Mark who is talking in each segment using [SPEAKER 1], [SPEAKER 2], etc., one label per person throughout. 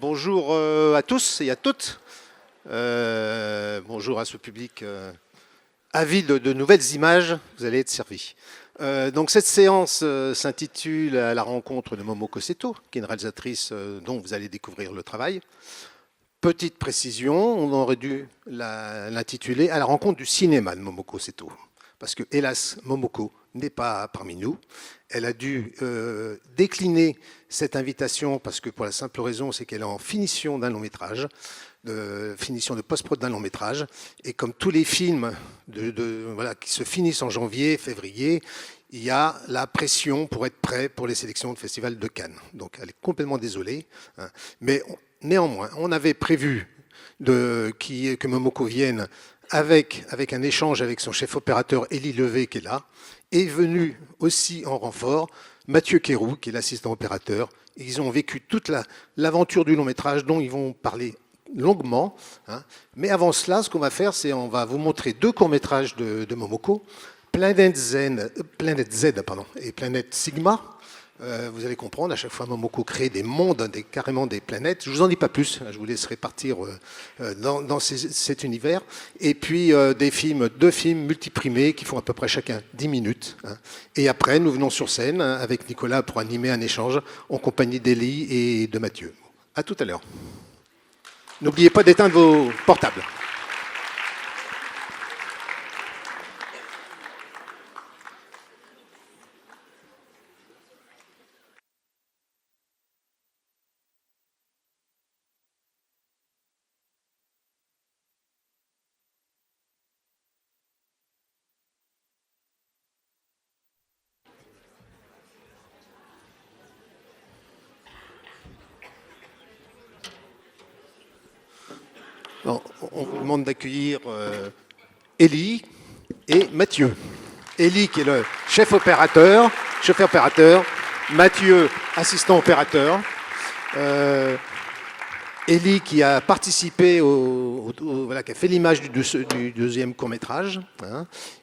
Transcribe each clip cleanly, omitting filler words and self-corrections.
[SPEAKER 1] Bonjour à tous et à toutes. Bonjour à ce public avide de nouvelles images. Vous allez être servis. Donc cette séance s'intitule à la rencontre de Momoko Seto, qui est une réalisatrice dont vous allez découvrir le travail. Petite précision, on aurait dû l'intituler à la rencontre du cinéma de Momoko Seto. Parce que, hélas, Momoko n'est pas parmi nous. Elle a dû décliner cette invitation parce que pour la simple raison, c'est qu'elle est en finition d'un long métrage, finition de post-prod d'un long métrage. Et comme tous les films qui se finissent en janvier, février, il y a la pression pour être prêt pour les sélections de Festival de Cannes. Donc elle est complètement désolée. Mais néanmoins, on avait prévu que Momoko vienne avec un échange avec son chef opérateur Élie Levé qui est là, est venu aussi en renfort Mathieu Kérou qui est l'assistant opérateur. Ils ont vécu toute l'aventure du long métrage dont ils vont parler longuement. Mais avant cela, ce qu'on va faire, c'est on va vous montrer deux courts-métrages de Momoko, Planet Z et Planète Sigma. Vous allez comprendre, à chaque fois Momoko crée des mondes, carrément des planètes. Je ne vous en dis pas plus, je vous laisserai partir dans cet univers. Et puis deux films multiprimés qui font à peu près chacun 10 minutes. Et après, nous venons sur scène avec Nicolas pour animer un échange en compagnie d'Élie et de Mathieu. À tout à l'heure. N'oubliez pas d'éteindre vos portables. Bon, on vous demande d'accueillir Élie et Mathieu. Élie qui est le chef opérateur, Mathieu, assistant opérateur. Élie qui a participé qui a fait l'image du deuxième court-métrage.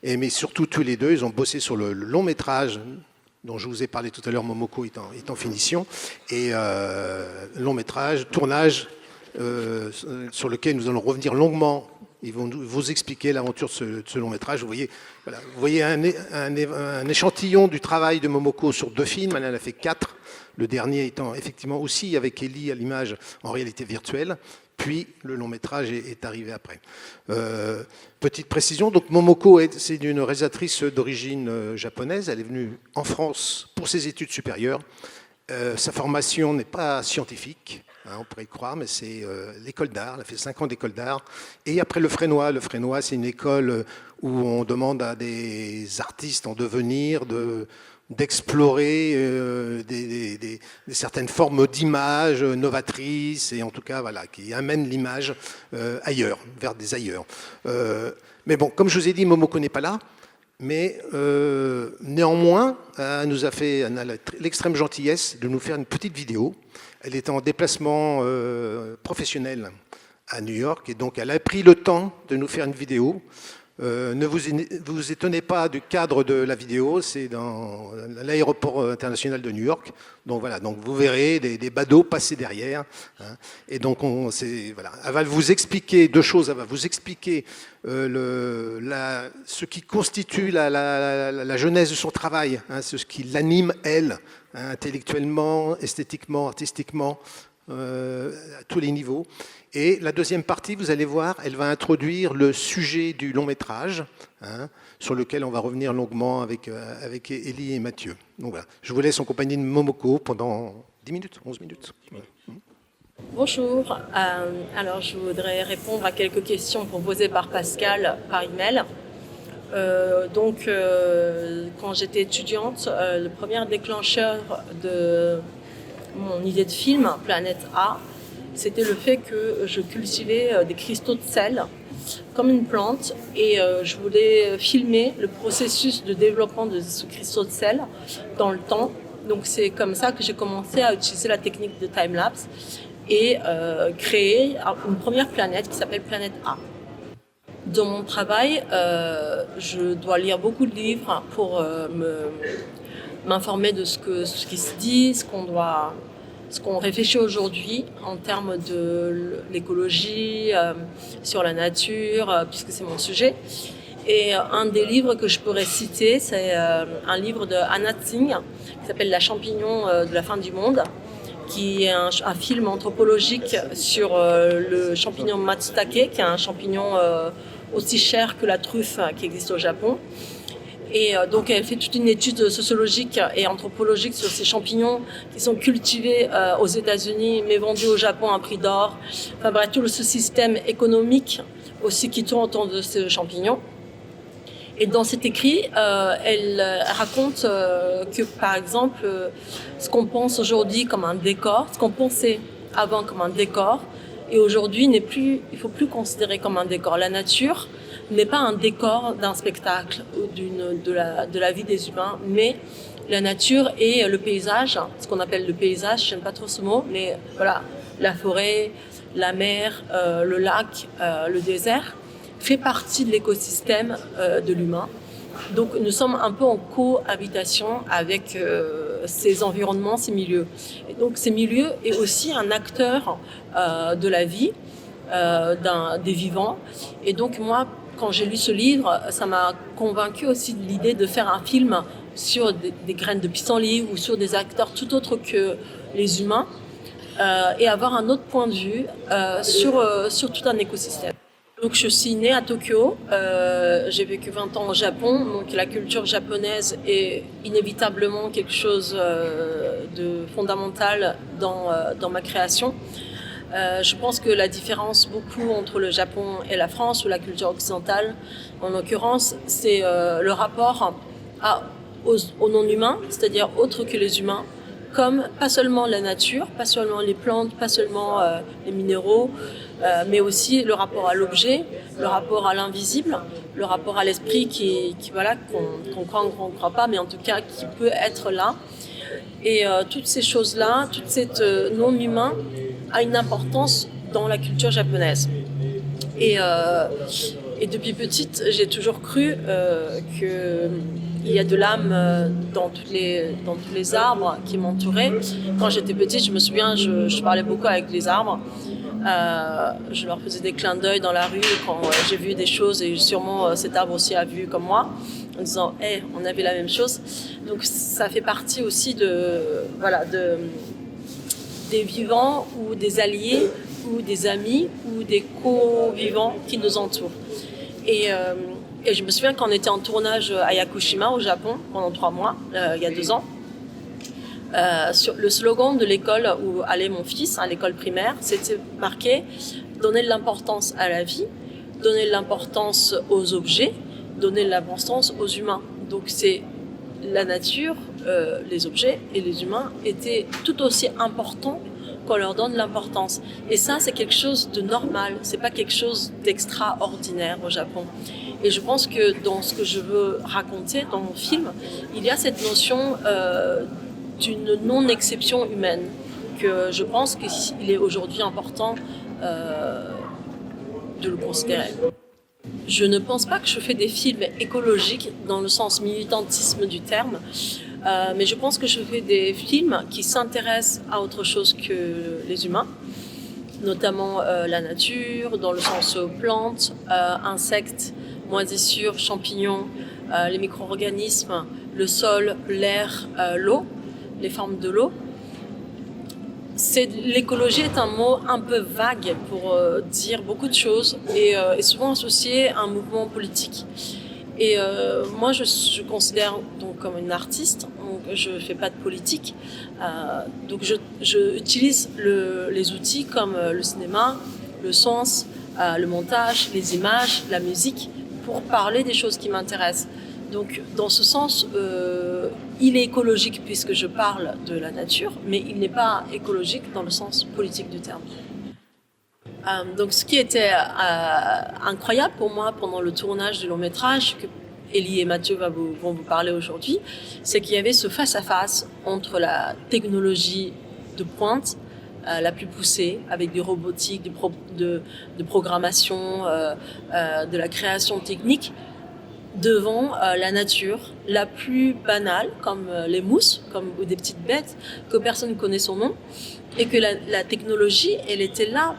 [SPEAKER 1] Mais surtout, tous les deux, ils ont bossé sur le long-métrage dont je vous ai parlé tout à l'heure, Momoko est en finition. Et long-métrage, tournage, sur lequel nous allons revenir longuement. Ils vont vous expliquer l'aventure de ce long métrage. Vous voyez un échantillon du travail de Momoko sur 2 films. Elle en a fait 4. Le dernier étant effectivement aussi avec Élie à l'image en réalité virtuelle. Puis le long métrage est arrivé après. Petite précision, donc Momoko c'est une réalisatrice d'origine japonaise. Elle est venue en France pour ses études supérieures. Sa formation n'est pas scientifique. On pourrait y croire, mais c'est l'école d'art. Elle a fait 5 ans d'école d'art. Et après le Frénois. Le Frénois, c'est une école où on demande à des artistes en devenir d'explorer certaines formes d'images novatrices et en tout cas qui amènent l'image ailleurs, vers des ailleurs. Mais bon, comme je vous ai dit, Momoko n'est pas là. Mais néanmoins, elle a l'extrême gentillesse de nous faire une petite vidéo. Elle était en déplacement professionnel à New York et donc elle a pris le temps de nous faire une vidéo. Ne vous étonnez pas du cadre de la vidéo, c'est dans l'aéroport international de New York. Donc voilà, donc vous verrez des badauds passer derrière. Et donc elle va vous expliquer 2 choses. Elle va vous expliquer ce qui constitue la genèse de son travail, ce qui l'anime elle, intellectuellement, esthétiquement, artistiquement, à tous les niveaux. Et la deuxième partie, vous allez voir, elle va introduire le sujet du long métrage, sur lequel on va revenir longuement avec Élie et Mathieu. Donc voilà, je vous laisse en compagnie de Momoko pendant 10 minutes, 11 minutes.
[SPEAKER 2] Bonjour, alors je voudrais répondre à quelques questions proposées par Pascal par email. Quand j'étais étudiante, le premier déclencheur de mon idée de film, Planète A, c'était le fait que je cultivais des cristaux de sel comme une plante et je voulais filmer le processus de développement de ce cristaux de sel dans le temps. Donc c'est comme ça que j'ai commencé à utiliser la technique de time-lapse et créer une première planète qui s'appelle Planète A. Dans mon travail, je dois lire beaucoup de livres pour m'informer de ce qui se dit, ce ce qu'on réfléchit aujourd'hui en termes de l'écologie, sur la nature, puisque c'est mon sujet. Et un des livres que je pourrais citer, c'est un livre de Anna Tsing qui s'appelle La champignon de la fin du monde, qui est un film anthropologique sur le champignon matsutake, qui est un champignon aussi cher que la truffe qui existe au Japon. Et donc elle fait toute une étude sociologique et anthropologique sur ces champignons qui sont cultivés aux États-Unis mais vendus au Japon à prix d'or. Enfin bref, tout ce système économique aussi qui tourne autour de ces champignons. Et dans cet écrit, elle raconte que, par exemple, ce qu'on pense aujourd'hui comme un décor, ce qu'on pensait avant comme un décor, et aujourd'hui il faut plus considérer comme un décor. La nature n'est pas un décor d'un spectacle ou de la vie des humains, mais la nature et le paysage, ce qu'on appelle le paysage, j'aime pas trop ce mot, mais voilà, la forêt, la mer, le lac, le désert, fait partie de l'écosystème de l'humain. Donc nous sommes un peu en cohabitation avec ces environnements, ces milieux. Et donc ces milieux est aussi un acteur de la vie, des vivants. Et donc moi, quand j'ai lu ce livre, ça m'a convaincu aussi de l'idée de faire un film sur des graines de pissenlit ou sur des acteurs tout autres que les humains et avoir un autre point de vue sur tout un écosystème. Donc je suis née à Tokyo, j'ai vécu 20 ans au Japon, donc la culture japonaise est inévitablement quelque chose de fondamental dans ma création. Je pense que la différence beaucoup entre le Japon et la France ou la culture occidentale, en l'occurrence, c'est le rapport aux non-humains, c'est-à-dire autres que les humains, comme pas seulement la nature, pas seulement les plantes, pas seulement les minéraux, mais aussi le rapport à l'objet, le rapport à l'invisible, le rapport à l'esprit qu'on croit ou qu'on ne croit pas, mais en tout cas qui peut être là. Et toutes ces choses-là, toute cette non-humain a une importance dans la culture japonaise. Et depuis petite, j'ai toujours cru qu'il y a de l'âme dans tous les arbres qui m'entouraient. Quand j'étais petite, je me souviens, je parlais beaucoup avec les arbres. Je leur faisais des clins d'œil dans la rue quand j'ai vu des choses et sûrement cet arbre aussi a vu comme moi, en disant hey, on avait la même chose. Donc ça fait partie aussi des vivants ou des alliés ou des amis ou des co-vivants qui nous entourent. Et je me souviens quand on était en tournage à Yakushima au Japon pendant 3 mois, il y a 2 ans, sur le slogan de l'école où allait mon fils, à l'école primaire, c'était marqué « Donner de l'importance à la vie, donner de l'importance aux objets, donner de l'importance aux humains ». Donc c'est la nature, les objets et les humains étaient tout aussi importants qu'on leur donne l'importance. Et ça, c'est quelque chose de normal, c'est pas quelque chose d'extraordinaire au Japon. Et je pense que dans ce que je veux raconter dans mon film, il y a cette notion d'une non-exception humaine, que je pense qu'il est aujourd'hui important de le considérer. Je ne pense pas que je fais des films écologiques dans le sens militantisme du terme, mais je pense que je fais des films qui s'intéressent à autre chose que les humains, notamment la nature, dans le sens plantes, insectes, moisissures, champignons, les micro-organismes, le sol, l'air, l'eau, les formes de l'eau. L'écologie est un mot un peu vague pour dire beaucoup de choses et est souvent associé à un mouvement politique. Et moi, je considère donc comme une artiste, donc je ne fais pas de politique. Donc je utilise les outils comme le cinéma, le sens, le montage, les images, la musique pour parler des choses qui m'intéressent. Donc dans ce sens, il est écologique puisque je parle de la nature, mais il n'est pas écologique dans le sens politique du terme. Donc ce qui était incroyable pour moi pendant le tournage du long métrage, que Élie et Mathieu vont vous parler aujourd'hui, c'est qu'il y avait ce face-à-face entre la technologie de pointe, la plus poussée, avec des robotiques, de programmation, de la création technique, devant la nature la plus banale, comme les mousses, ou des petites bêtes que personne ne connaît son nom, et que la technologie, elle était là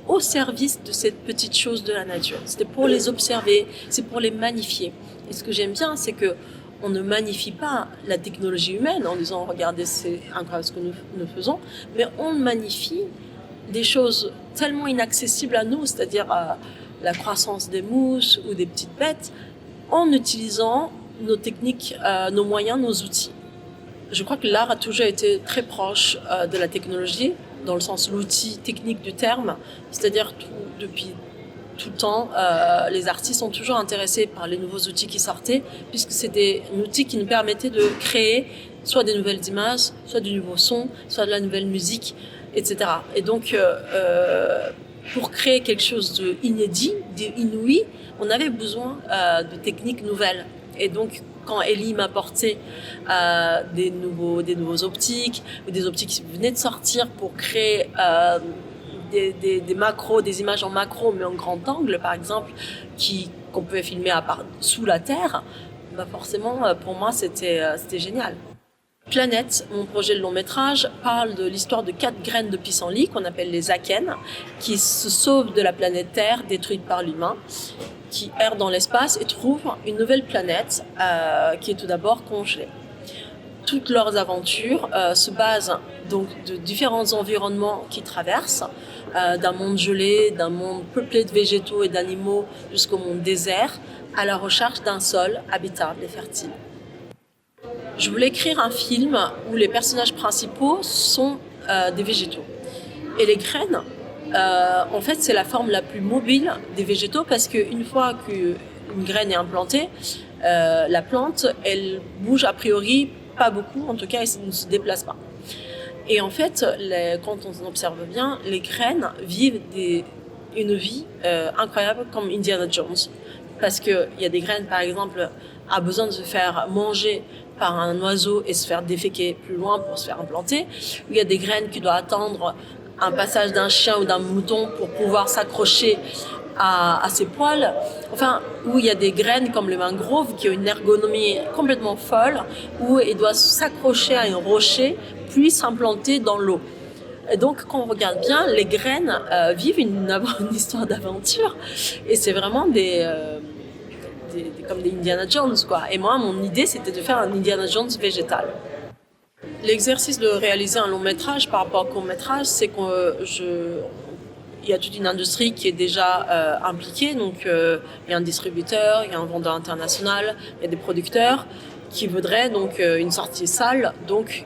[SPEAKER 2] au service de cette petite chose de la nature. C'était pour les observer, c'est pour les magnifier. Et ce que j'aime bien, c'est que on ne magnifie pas la technologie humaine en disant regardez, c'est incroyable ce que nous faisons, mais on magnifie des choses tellement inaccessibles à nous, c'est-à-dire la croissance des mousses ou des petites bêtes, en utilisant nos techniques, nos moyens, nos outils. Je crois que l'art a toujours été très proche de la technologie, dans le sens l'outil technique du terme, c'est-à-dire depuis tout le temps, les artistes sont toujours intéressés par les nouveaux outils qui sortaient, puisque c'était un outil qui nous permettait de créer soit des nouvelles images, soit du nouveau son, soit de la nouvelle musique, etc. Et donc, pour créer quelque chose d'inédit, d'inouï, on avait besoin de techniques nouvelles. Et donc, quand Ellie m'apportait des nouveaux optiques, ou des optiques qui venaient de sortir pour créer des macros, des images en macro, mais en grand angle, par exemple, qu'on pouvait filmer sous la terre, bah forcément, pour moi, c'était génial. Planète, mon projet de long métrage, parle de l'histoire de 4 graines de pissenlit qu'on appelle les akènes, qui se sauvent de la planète Terre détruite par l'humain, qui errent dans l'espace et trouvent une nouvelle planète qui est tout d'abord congelée. Toutes leurs aventures se basent donc de différents environnements qu'ils traversent, d'un monde gelé, d'un monde peuplé de végétaux et d'animaux jusqu'au monde désert, à la recherche d'un sol habitable et fertile. Je voulais écrire un film où les personnages principaux sont des végétaux. Et les graines, en fait, c'est la forme la plus mobile des végétaux parce qu'une fois qu'une graine est implantée, la plante, elle bouge a priori pas beaucoup, en tout cas, elle ne se déplace pas. Et en fait, quand on observe bien, les graines vivent une vie incroyable comme Indiana Jones. Parce qu'il y a des graines, par exemple, a besoin de se faire manger par un oiseau et se faire déféquer plus loin pour se faire implanter. Il y a des graines qui doivent attendre un passage d'un chien ou d'un mouton pour pouvoir s'accrocher à ses poils. Enfin, où il y a des graines comme le mangrove qui ont une ergonomie complètement folle, où il doit s'accrocher à un rocher puis s'implanter dans l'eau. Et donc, quand on regarde bien, les graines vivent une histoire d'aventure. Et c'est vraiment comme des Indiana Jones, quoi. Et moi, mon idée, c'était de faire un Indiana Jones végétal. L'exercice de réaliser un long métrage par rapport au court métrage, c'est il y a toute une industrie qui est déjà impliquée. Donc, il y a un distributeur, il y a un vendeur international, il y a des producteurs qui voudraient donc une sortie salle, donc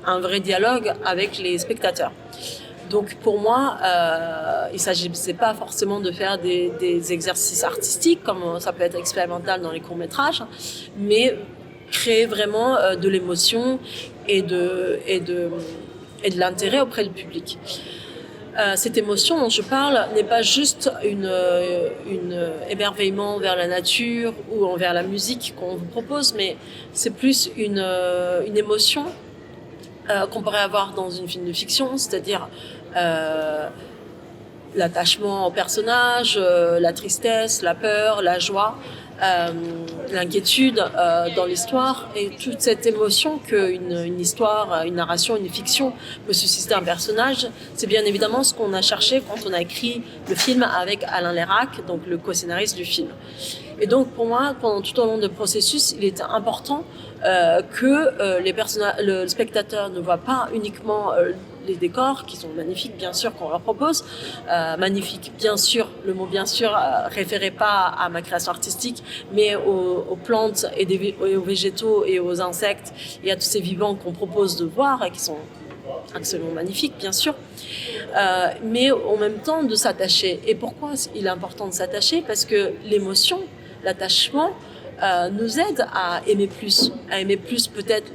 [SPEAKER 2] un vrai dialogue avec les spectateurs. Donc pour moi, il ne s'agissait pas forcément de faire des exercices artistiques, comme ça peut être expérimental dans les courts-métrages, mais créer vraiment de l'émotion et de l'intérêt auprès du public. Cette émotion dont je parle n'est pas juste une émerveillement vers la nature ou envers la musique qu'on vous propose, mais c'est plus une émotion qu'on pourrait avoir dans une film de fiction, c'est-à-dire l'attachement au personnage, la tristesse, la peur, la joie, l'inquiétude dans l'histoire et toute cette émotion qu'une histoire, une narration, une fiction peut susciter un personnage. C'est bien évidemment ce qu'on a cherché quand on a écrit le film avec Alain Lérac, donc le co-scénariste du film. Et donc pour moi, tout au long du processus, il était important que le spectateur ne voit pas uniquement les décors qui sont magnifiques, bien sûr, qu'on leur propose. Magnifique, bien sûr, le mot bien sûr référait pas à ma création artistique, mais aux plantes et aux végétaux et aux insectes et à tous ces vivants qu'on propose de voir et qui sont absolument magnifiques, bien sûr. Mais en même temps de s'attacher. Et pourquoi il est important de s'attacher ? Parce que l'émotion, l'attachement, nous aide à aimer plus peut-être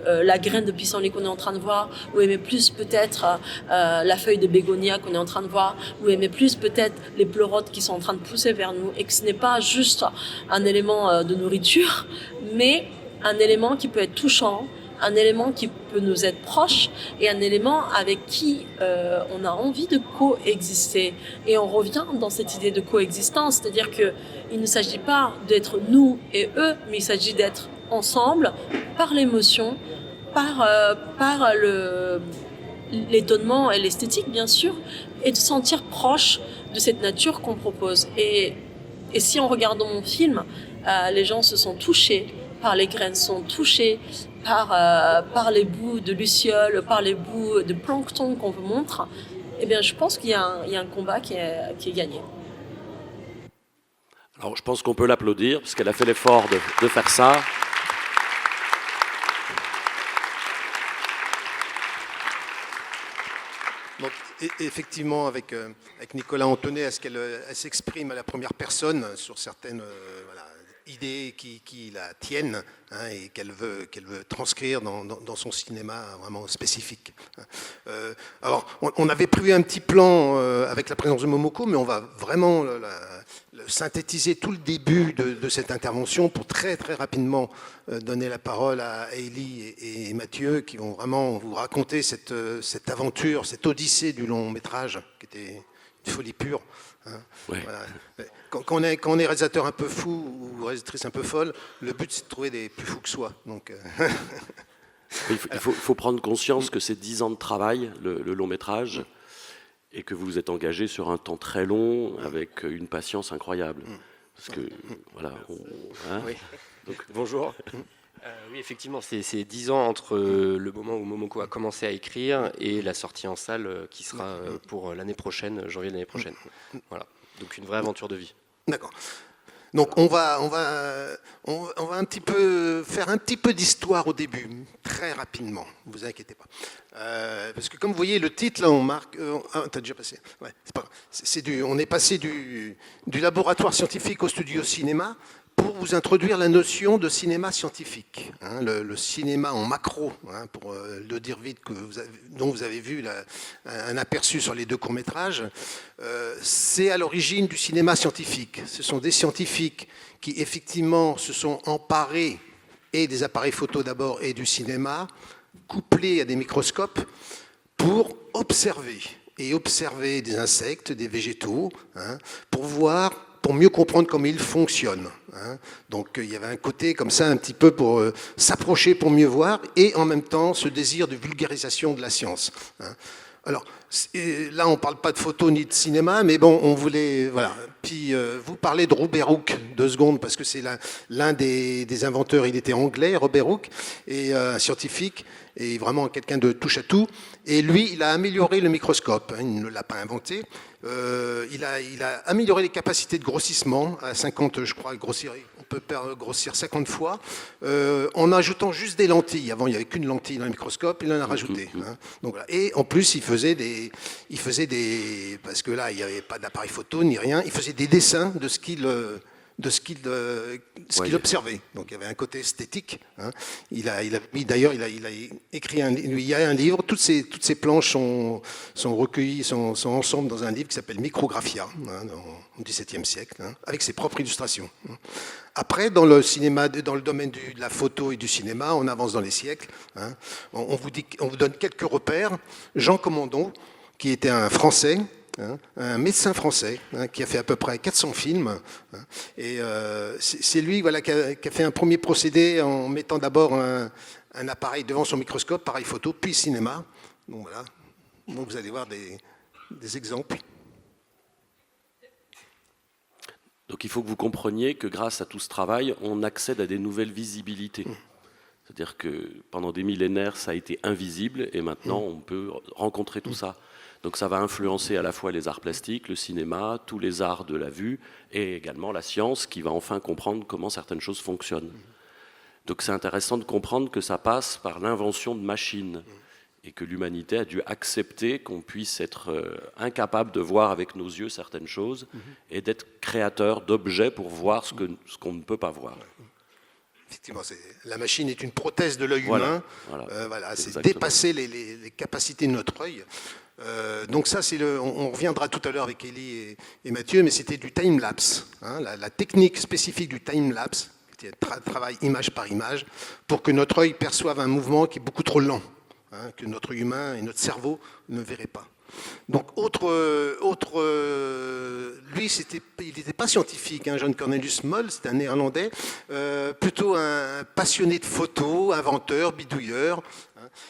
[SPEAKER 2] la graine de pissenlit qu'on est en train de voir, ou aimer plus peut-être la feuille de bégonia qu'on est en train de voir, ou aimer plus peut-être les pleurotes qui sont en train de pousser vers nous, et que ce n'est pas juste un élément de nourriture, mais un élément qui peut être touchant, un élément qui peut nous être proche et un élément avec qui on a envie de coexister. Et on revient dans cette idée de coexistence, c'est-à-dire qu'il ne s'agit pas d'être nous et eux, mais il s'agit d'être ensemble par l'émotion, par l'étonnement et l'esthétique, bien sûr, et de se sentir proche de cette nature qu'on propose. Et si en regardant mon film, les gens se sont touchés par les graines, sont touchés par les bouts de lucioles, par les bouts de plancton qu'on vous montre, eh bien, je pense qu'il y a un combat qui est gagné.
[SPEAKER 3] Alors, je pense qu'on peut l'applaudir, parce qu'elle a fait l'effort de faire ça.
[SPEAKER 1] Donc, effectivement, avec Nicolas, on tenait à ce qu'elle s'exprime à la première personne sur certaines idées qui la tiennent, hein, et qu'elle veut transcrire dans son cinéma vraiment spécifique. Alors, on avait prévu un petit plan avec la présence de Momoko, mais on va vraiment synthétiser tout le début de cette intervention pour très très rapidement donner la parole à Élie et Mathieu, qui vont vraiment vous raconter cette aventure, cette odyssée du long métrage, qui était une folie pure. Hein.
[SPEAKER 3] Ouais.
[SPEAKER 1] Voilà. Quand on est réalisateur un peu fou ou réalisatrice un peu folle, le but c'est de trouver des plus fous que soi. Donc,
[SPEAKER 3] Il faut prendre conscience que c'est 10 ans de travail, le long métrage, et que vous vous êtes engagé sur un temps très long avec une patience incroyable. Parce que, voilà. Hein,
[SPEAKER 4] oui. Donc, bonjour. Oui, effectivement, c'est 10 ans entre le moment où Momoko a commencé à écrire et la sortie en salle qui sera pour l'année prochaine, janvier de l'année prochaine. Voilà. Donc une vraie aventure de vie.
[SPEAKER 1] D'accord. Donc on va un petit peu faire un petit peu d'histoire au début, très rapidement. Ne vous inquiétez pas, parce que comme vous voyez le titre là, on marque. T'as déjà passé. Ouais, c'est pas grave. On est passé du laboratoire scientifique au studio cinéma pour vous introduire la notion de cinéma scientifique, hein, le cinéma en macro, hein, pour le dire vite, dont vous avez vu un aperçu sur les 2 courts-métrages. C'est à l'origine du cinéma scientifique. Ce sont des scientifiques qui, effectivement, se sont emparés, et des appareils photo d'abord, et du cinéma, couplés à des microscopes, pour observer des insectes, des végétaux, hein, pour mieux comprendre comment ils fonctionnent. Hein. Donc il y avait un côté comme ça, un petit peu pour s'approcher, pour mieux voir, et en même temps ce désir de vulgarisation de la science. Hein. Alors là, on ne parle pas de photo ni de cinéma, mais bon, on voulait... Voilà. Puis vous parlez de Robert Hooke, 2 secondes, parce que c'est l'un des inventeurs, il était anglais, Robert Hooke, et un scientifique, et vraiment quelqu'un de touche-à-tout. Et lui, il a amélioré le microscope, hein, il ne l'a pas inventé. Il a amélioré les capacités de grossissement à 50, je crois, on peut grossir 50 fois, en ajoutant juste des lentilles. Avant, il n'y avait qu'une lentille dans le microscope, il en a rajouté. Hein. Donc, voilà. Et en plus, il faisait des... Parce que là, il n'y avait pas d'appareil photo ni rien, il faisait des dessins de ce qu'il observait. Donc il y avait un côté esthétique. Hein. D'ailleurs, il a écrit il y a un livre. Toutes ces planches sont recueillies, sont ensemble dans un livre qui s'appelle Micrographia, hein, au XVIIe siècle, hein, avec ses propres illustrations. Après, dans le cinéma, dans le domaine de la photo et du cinéma, on avance dans les siècles. Hein. On vous donne quelques repères. Jean Commandon, qui était un Français, hein, un médecin français, hein, qui a fait à peu près 400 films. Hein, et c'est lui, voilà, qui a fait un premier procédé en mettant d'abord un appareil devant son microscope, appareil photo, puis cinéma. Donc voilà. Donc vous allez voir des exemples.
[SPEAKER 3] Donc il faut que vous compreniez que grâce à tout ce travail, on accède à des nouvelles visibilités. C'est-à-dire que pendant des millénaires, ça a été invisible, et maintenant, on peut rencontrer tout ça. Donc ça va influencer à la fois les arts plastiques, le cinéma, tous les arts de la vue, et également la science qui va enfin comprendre comment certaines choses fonctionnent. Donc c'est intéressant de comprendre que ça passe par l'invention de machines, et que l'humanité a dû accepter qu'on puisse être incapable de voir avec nos yeux certaines choses, et d'être créateur d'objets pour voir ce qu'on ne peut pas voir.
[SPEAKER 1] Effectivement, la machine est une prothèse de l'œil humain. Voilà, c'est dépasser les capacités de notre œil. Donc ça, on reviendra tout à l'heure avec Élie et Mathieu, mais c'était du time-lapse. Hein, la technique spécifique du time-lapse, travaille image par image pour que notre œil perçoive un mouvement qui est beaucoup trop lent, que notre humain et notre cerveau ne verraient pas. Donc, lui, il n'était pas scientifique, John Cornelius Moll, c'était un Néerlandais, plutôt un passionné de photos, inventeur, bidouilleur.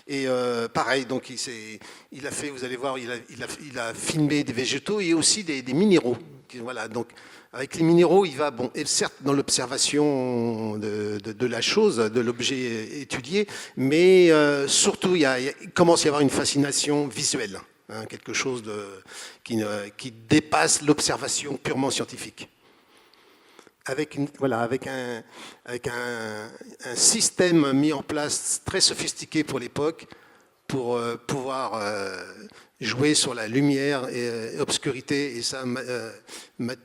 [SPEAKER 1] Et pareil, donc il a fait, vous allez voir, il a filmé des végétaux et aussi des minéraux. Voilà, donc avec les minéraux, il va, bon, et certes dans l'observation de la chose, de l'objet étudié, mais surtout il commence à y avoir une fascination visuelle. Quelque chose qui dépasse l'observation purement scientifique. Avec un système mis en place très sophistiqué pour l'époque pour pouvoir jouer sur la lumière et obscurité. Et ça,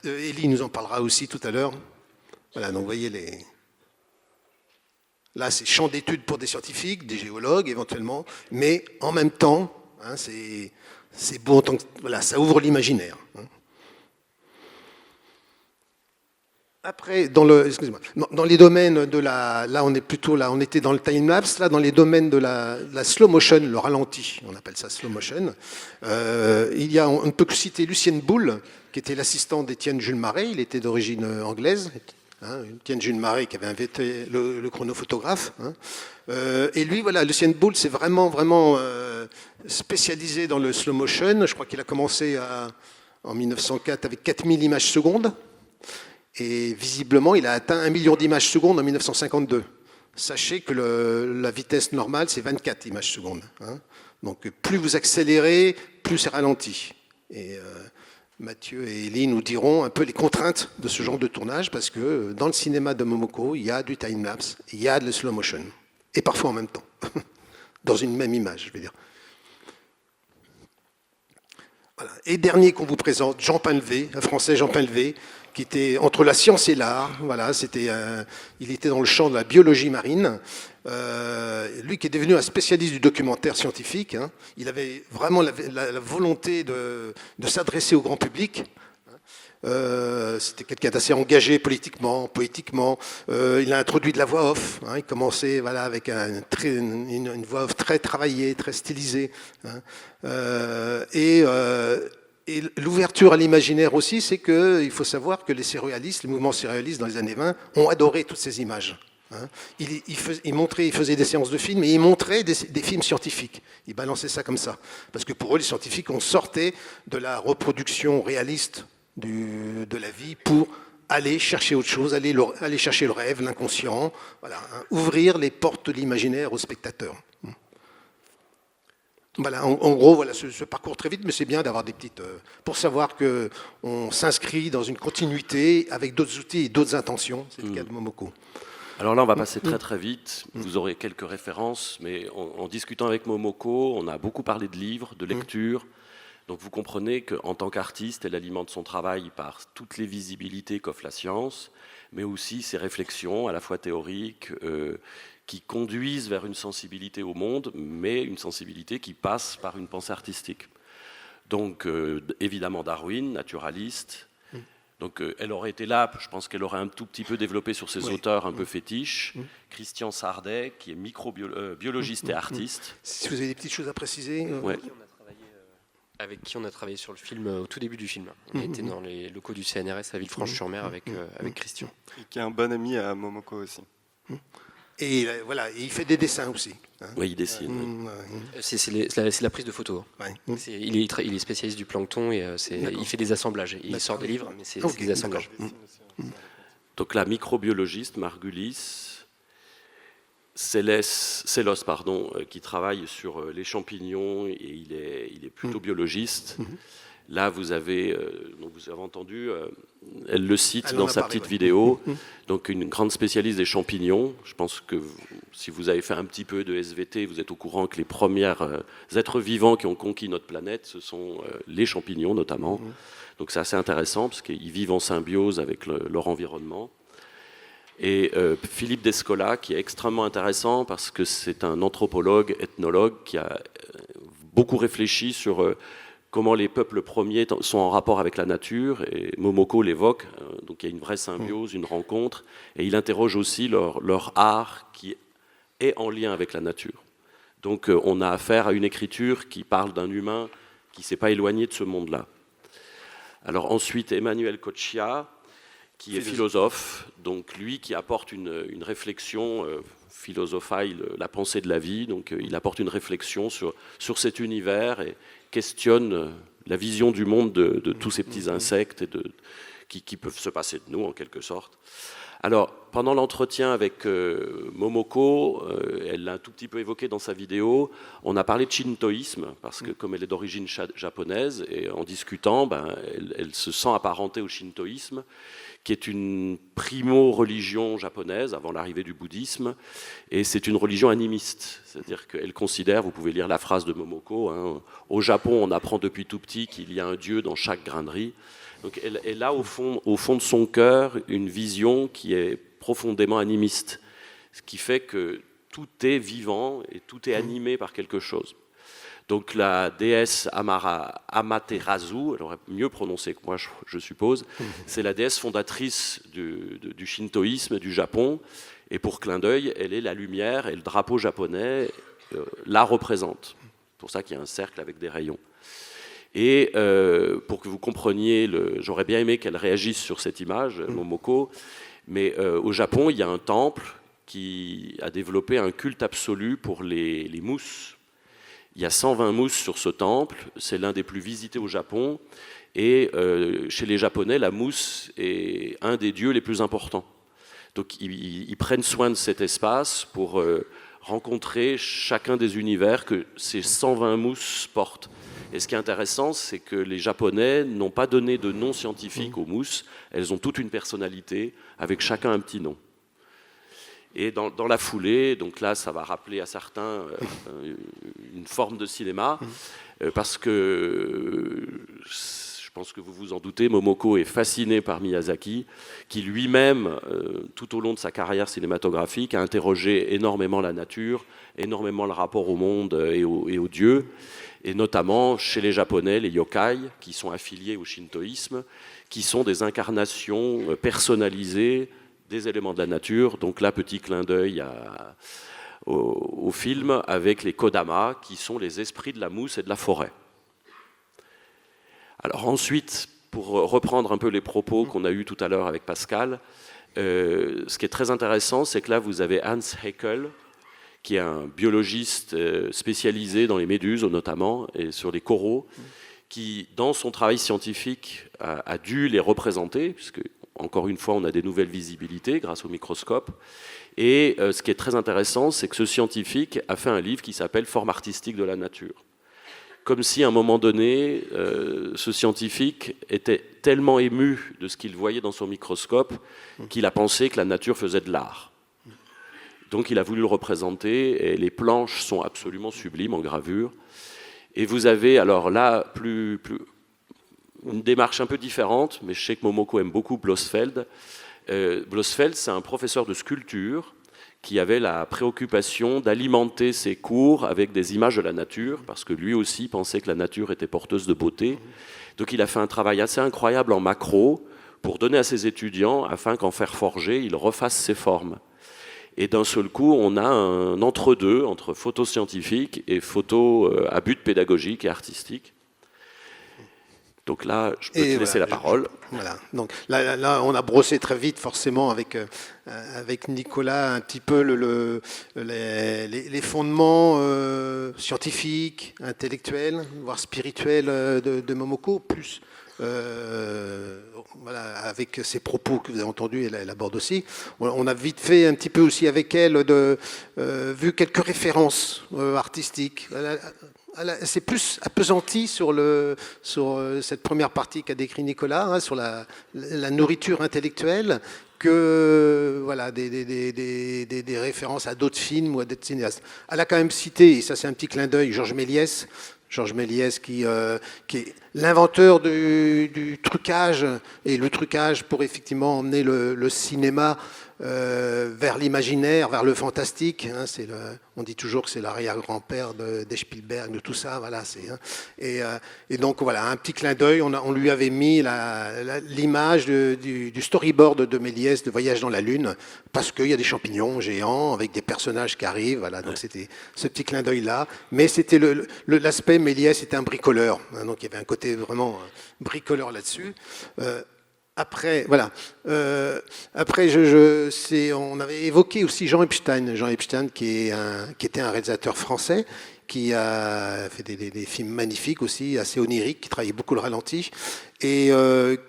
[SPEAKER 1] Élie nous en parlera aussi tout à l'heure. Voilà, donc vous voyez là, c'est champ d'études pour des scientifiques, des géologues éventuellement, mais en même temps, c'est beau en tant que, voilà, ça ouvre l'imaginaire. Après, dans les domaines de on était dans le time-lapse, là, dans les domaines de la slow motion, le ralenti, on appelle ça slow motion, on ne peut que citer Lucien Boulle, qui était l'assistant d'Étienne Jules Marais, il était d'origine anglaise, Étienne Jules Marais qui avait inventé le chronophotographe. Et lui, voilà, Lucien Boulle, c'est vraiment spécialisé dans le slow motion. Je crois qu'il a commencé en 1904 avec 4000 images secondes. Et visiblement, il a atteint 1 million d'images secondes en 1952. Sachez que la vitesse normale, c'est 24 images secondes. Donc plus vous accélérez, plus c'est ralenti. Et Mathieu et Élie nous diront un peu les contraintes de ce genre de tournage, parce que dans le cinéma de Momoko, il y a du time-lapse, il y a de la slow motion. Et parfois en même temps, dans une même image, je veux dire. Voilà. Et dernier qu'on vous présente, Jean Painlevé, un Français, Jean Painlevé, qui était entre la science et l'art. Voilà, il était dans le champ de la biologie marine. Lui qui est devenu un spécialiste du documentaire scientifique. Il avait vraiment la volonté de s'adresser au grand public. C'était quelqu'un d'assez engagé politiquement, poétiquement. Il a introduit de la voix off. Il commençait avec une voix off très travaillée, très stylisée. Et l'ouverture à l'imaginaire aussi, c'est qu'il faut savoir que les mouvements surréalistes dans les années 20 ont adoré toutes ces images. Il faisait des séances de films et il montrait des films scientifiques. Il balançait ça comme ça. Parce que pour eux, les scientifiques, on sortait de la reproduction réaliste de la vie pour aller chercher autre chose, aller chercher le rêve, l'inconscient, voilà, ouvrir les portes de l'imaginaire aux spectateurs. Voilà, en gros, voilà ce parcours très vite, mais c'est bien d'avoir des petites... pour savoir qu'on s'inscrit dans une continuité avec d'autres outils et d'autres intentions. C'est le cas de Momoko.
[SPEAKER 3] Alors là, on va passer très très vite. Vous aurez quelques références, mais en discutant avec Momoko, on a beaucoup parlé de livres, de lecture. Donc vous comprenez qu'en tant qu'artiste, elle alimente son travail par toutes les visibilités qu'offre la science, mais aussi ses réflexions à la fois théoriques, qui conduisent vers une sensibilité au monde, mais une sensibilité qui passe par une pensée artistique. Donc évidemment Darwin, naturaliste. Donc elle aurait été là, je pense qu'elle aurait un tout petit peu développé sur ses auteurs un peu fétiches. Christian Sardet, qui est microbiologiste et artiste.
[SPEAKER 1] Si vous avez des petites choses à préciser.
[SPEAKER 4] Avec qui on a travaillé sur le film au tout début du film. On était dans les locaux du CNRS à Villefranche-sur-Mer avec Christian.
[SPEAKER 5] Et qui est un bon ami à Momoko aussi.
[SPEAKER 1] Et voilà, il fait des dessins aussi.
[SPEAKER 3] Oui, il dessine.
[SPEAKER 4] C'est la prise de photos. Il est spécialiste du plancton et il fait des assemblages. Il sort des livres, mais c'est des assemblages.
[SPEAKER 3] Donc la microbiologiste Margulis Célos, qui travaille sur les champignons et il est plutôt biologiste. Là, vous avez entendu, elle le cite dans sa petite vidéo, donc une grande spécialiste des champignons. Je pense que si vous avez fait un petit peu de SVT, vous êtes au courant que les premiers êtres vivants qui ont conquis notre planète, ce sont les champignons notamment. Donc c'est assez intéressant parce qu'ils vivent en symbiose avec leur environnement. Et Philippe Descola, qui est extrêmement intéressant parce que c'est un anthropologue, ethnologue, qui a beaucoup réfléchi sur comment les peuples premiers sont en rapport avec la nature, et Momoko l'évoque, donc il y a une vraie symbiose, une rencontre, et il interroge aussi leur art qui est en lien avec la nature. Donc on a affaire à une écriture qui parle d'un humain qui ne s'est pas éloigné de ce monde-là. Alors ensuite, Emmanuel Coccia, qui est philosophe, donc lui qui apporte une réflexion philosophale, la pensée de la vie, donc il apporte une réflexion sur cet univers et questionne la vision du monde de tous ces petits insectes qui peuvent se passer de nous en quelque sorte. Alors, pendant l'entretien avec Momoko, elle l'a un tout petit peu évoqué dans sa vidéo, on a parlé de shintoïsme, parce que comme elle est d'origine japonaise, et en discutant, elle se sent apparentée au shintoïsme, qui est une primo-religion japonaise avant l'arrivée du bouddhisme, et c'est une religion animiste, c'est-à-dire qu'elle considère, vous pouvez lire la phrase de Momoko, hein, au Japon on apprend depuis tout petit qu'il y a un dieu dans chaque grain de riz. Donc elle a au fond de son cœur une vision qui est profondément animiste, ce qui fait que tout est vivant et tout est animé par quelque chose. Donc la déesse Amaterasu, elle aurait mieux prononcé que moi je suppose, c'est la déesse fondatrice du shintoïsme du Japon, et pour clin d'œil, elle est la lumière, et le drapeau japonais la représente. C'est pour ça qu'il y a un cercle avec des rayons. Et pour que vous compreniez, j'aurais bien aimé qu'elle réagisse sur cette image, Momoko, mais au Japon, il y a un temple qui a développé un culte absolu pour les mousses. Il y a 120 mousses sur ce temple, c'est l'un des plus visités au Japon, et chez les Japonais, la mousse est un des dieux les plus importants. Donc ils prennent soin de cet espace pour rencontrer chacun des univers que ces 120 mousses portent. Et ce qui est intéressant, c'est que les Japonais n'ont pas donné de nom scientifique aux mousses, elles ont toute une personnalité, avec chacun un petit nom. Et dans la foulée, donc là ça va rappeler à certains une forme de cinéma, parce que je pense que vous vous en doutez, Momoko est fasciné par Miyazaki, qui lui-même, tout au long de sa carrière cinématographique, a interrogé énormément la nature, énormément le rapport au monde et aux dieux, et notamment chez les Japonais, les yokai, qui sont affiliés au shintoïsme, qui sont des incarnations personnalisées des éléments de la nature. Donc là, petit clin d'œil au film avec les kodama, qui sont les esprits de la mousse et de la forêt. Alors ensuite, pour reprendre un peu les propos qu'on a eus tout à l'heure avec Pascal, ce qui est très intéressant, c'est que là, vous avez Hans Haeckel, qui est un biologiste spécialisé dans les méduses notamment, et sur les coraux, qui, dans son travail scientifique, a dû les représenter, puisque, encore une fois, on a des nouvelles visibilités grâce au microscope. Et ce qui est très intéressant, c'est que ce scientifique a fait un livre qui s'appelle « Forme artistique de la nature ». Comme si, à un moment donné, ce scientifique était tellement ému de ce qu'il voyait dans son microscope qu'il a pensé que la nature faisait de l'art. Donc il a voulu le représenter, et les planches sont absolument sublimes en gravure. Et vous avez, alors là, une démarche un peu différente, mais je sais que Momoko aime beaucoup Blosfeld. Blosfeld, c'est un professeur de sculpture qui avait la préoccupation d'alimenter ses cours avec des images de la nature, parce que lui aussi pensait que la nature était porteuse de beauté. Donc il a fait un travail assez incroyable en macro pour donner à ses étudiants, afin qu'en fer forgé, ils refassent ses formes. Et d'un seul coup, on a un entre-deux, entre photo scientifique et photo à but pédagogique et artistique. Donc là, je peux te laisser la parole.
[SPEAKER 1] Voilà. Donc là, on a brossé très vite, forcément, avec Nicolas, un petit peu les fondements scientifiques, intellectuels, voire spirituels de Momoko, plus voilà, avec ses propos que vous avez entendus, elle aborde aussi. On a vite fait un petit peu aussi avec elle, vu quelques références artistiques. Elle s'est plus appesantie sur cette première partie qu'a décrit Nicolas, hein, sur la nourriture intellectuelle, que voilà, des références à d'autres films ou à d'autres cinéastes. Elle a quand même cité, et ça c'est un petit clin d'œil, Georges Méliès, qui est l'inventeur du trucage, et le trucage pour effectivement emmener le cinéma vers l'imaginaire, vers le fantastique. Hein, on dit toujours que c'est l'arrière-grand-père des Spielberg, de tout ça. Voilà, et donc voilà, un petit clin d'œil. On lui avait mis l'image du storyboard de Méliès, de Voyage dans la Lune, parce qu'il y a des champignons géants avec des personnages qui arrivent. Voilà, donc c'était ce petit clin d'œil-là. Mais c'était l'aspect Méliès était un bricoleur. Hein, donc il y avait un côté vraiment bricoleur là-dessus. Après, voilà. Après, on avait évoqué aussi Jean Epstein. Jean Epstein, qui était un réalisateur français, qui a fait des films magnifiques aussi, assez oniriques, qui travaillait beaucoup le ralenti, et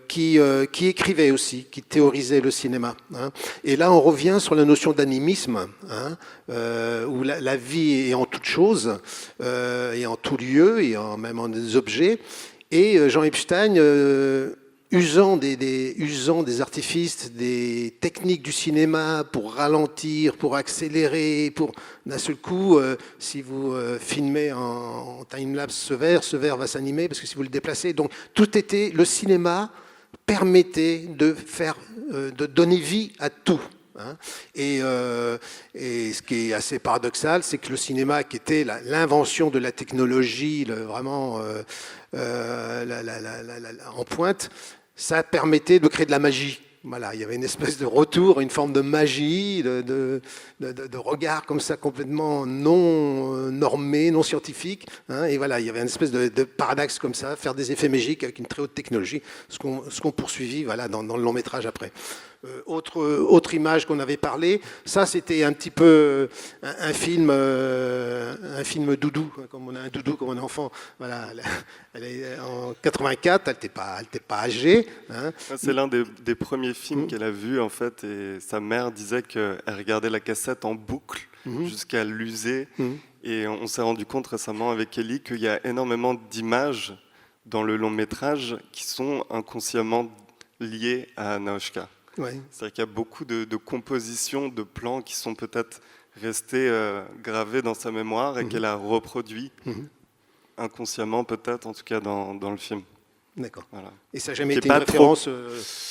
[SPEAKER 1] qui écrivait aussi, qui théorisait le cinéma. Hein. Et là, on revient sur la notion d'animisme, hein, où la vie est en toute chose, et en tout lieu, et même en des objets. Et Jean Epstein... usant des artifices, des techniques du cinéma pour ralentir, pour accélérer, pour d'un seul coup, si vous filmez en time-lapse ce verre va s'animer parce que si vous le déplacez. Donc le cinéma permettait de donner vie à tout. Hein. Et ce qui est assez paradoxal, c'est que le cinéma, qui était l'invention de la technologie, vraiment en pointe, ça permettait de créer de la magie. Voilà, il y avait une espèce de retour, une forme de magie, de regard comme ça complètement non normé, non scientifique. Hein, et voilà, il y avait une espèce de paradoxe comme ça, faire des effets magiques avec une très haute technologie, ce qu'on poursuivit voilà, dans le long métrage après. Autre image qu'on avait parlé, ça c'était un petit peu un film doudou, comme on a un doudou comme un enfant. Voilà, elle est en 84, elle n'était pas âgée. Hein.
[SPEAKER 5] C'est l'un des premiers films qu'elle a vu en fait, et sa mère disait qu'elle regardait la cassette en boucle jusqu'à l'user. Et on s'est rendu compte récemment avec Ellie qu'il y a énormément d'images dans le long métrage qui sont inconsciemment liées à Naochka. Ouais. C'est-à-dire qu'il y a beaucoup de compositions, de plans qui sont peut-être restés gravés dans sa mémoire et qu'elle a reproduit inconsciemment, peut-être, en tout cas dans le film.
[SPEAKER 1] D'accord. Voilà. Et ça n'a jamais été une référence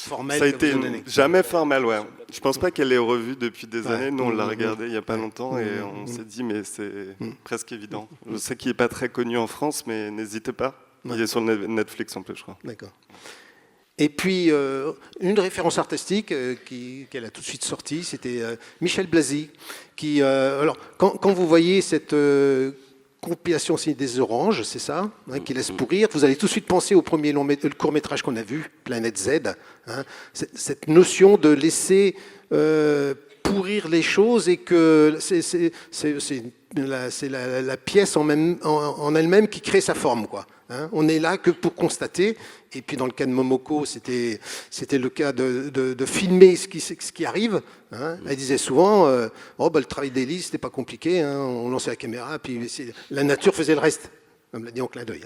[SPEAKER 1] formelle?
[SPEAKER 5] Ça a été jamais formelle, ouais. Je ne pense pas qu'elle l'ait revue depuis des années. Nous, on l'a regardé il n'y a pas longtemps et on s'est dit, mais c'est presque évident. Je sais qu'il n'est pas très connu en France, mais n'hésitez pas. Il est sur Netflix en plus, je crois.
[SPEAKER 1] D'accord. Et puis, une référence artistique qu'elle a tout de suite sortie, c'était Michel Blasi, qui... alors, quand vous voyez cette compilation des oranges, c'est ça, hein, qui laisse pourrir, vous allez tout de suite penser au premier court-métrage qu'on a vu, Planète Z, hein, cette notion de laisser pourrir les choses et que c'est la pièce en elle-même qui crée sa forme, quoi. Hein, on est là que pour constater, et puis dans le cas de Momoko, c'était le cas de filmer ce qui arrive. Hein. Elle disait souvent, le travail d'Élise, c'était pas compliqué, hein, on lançait la caméra, puis la nature faisait le reste. On me l'a dit en clin d'œil.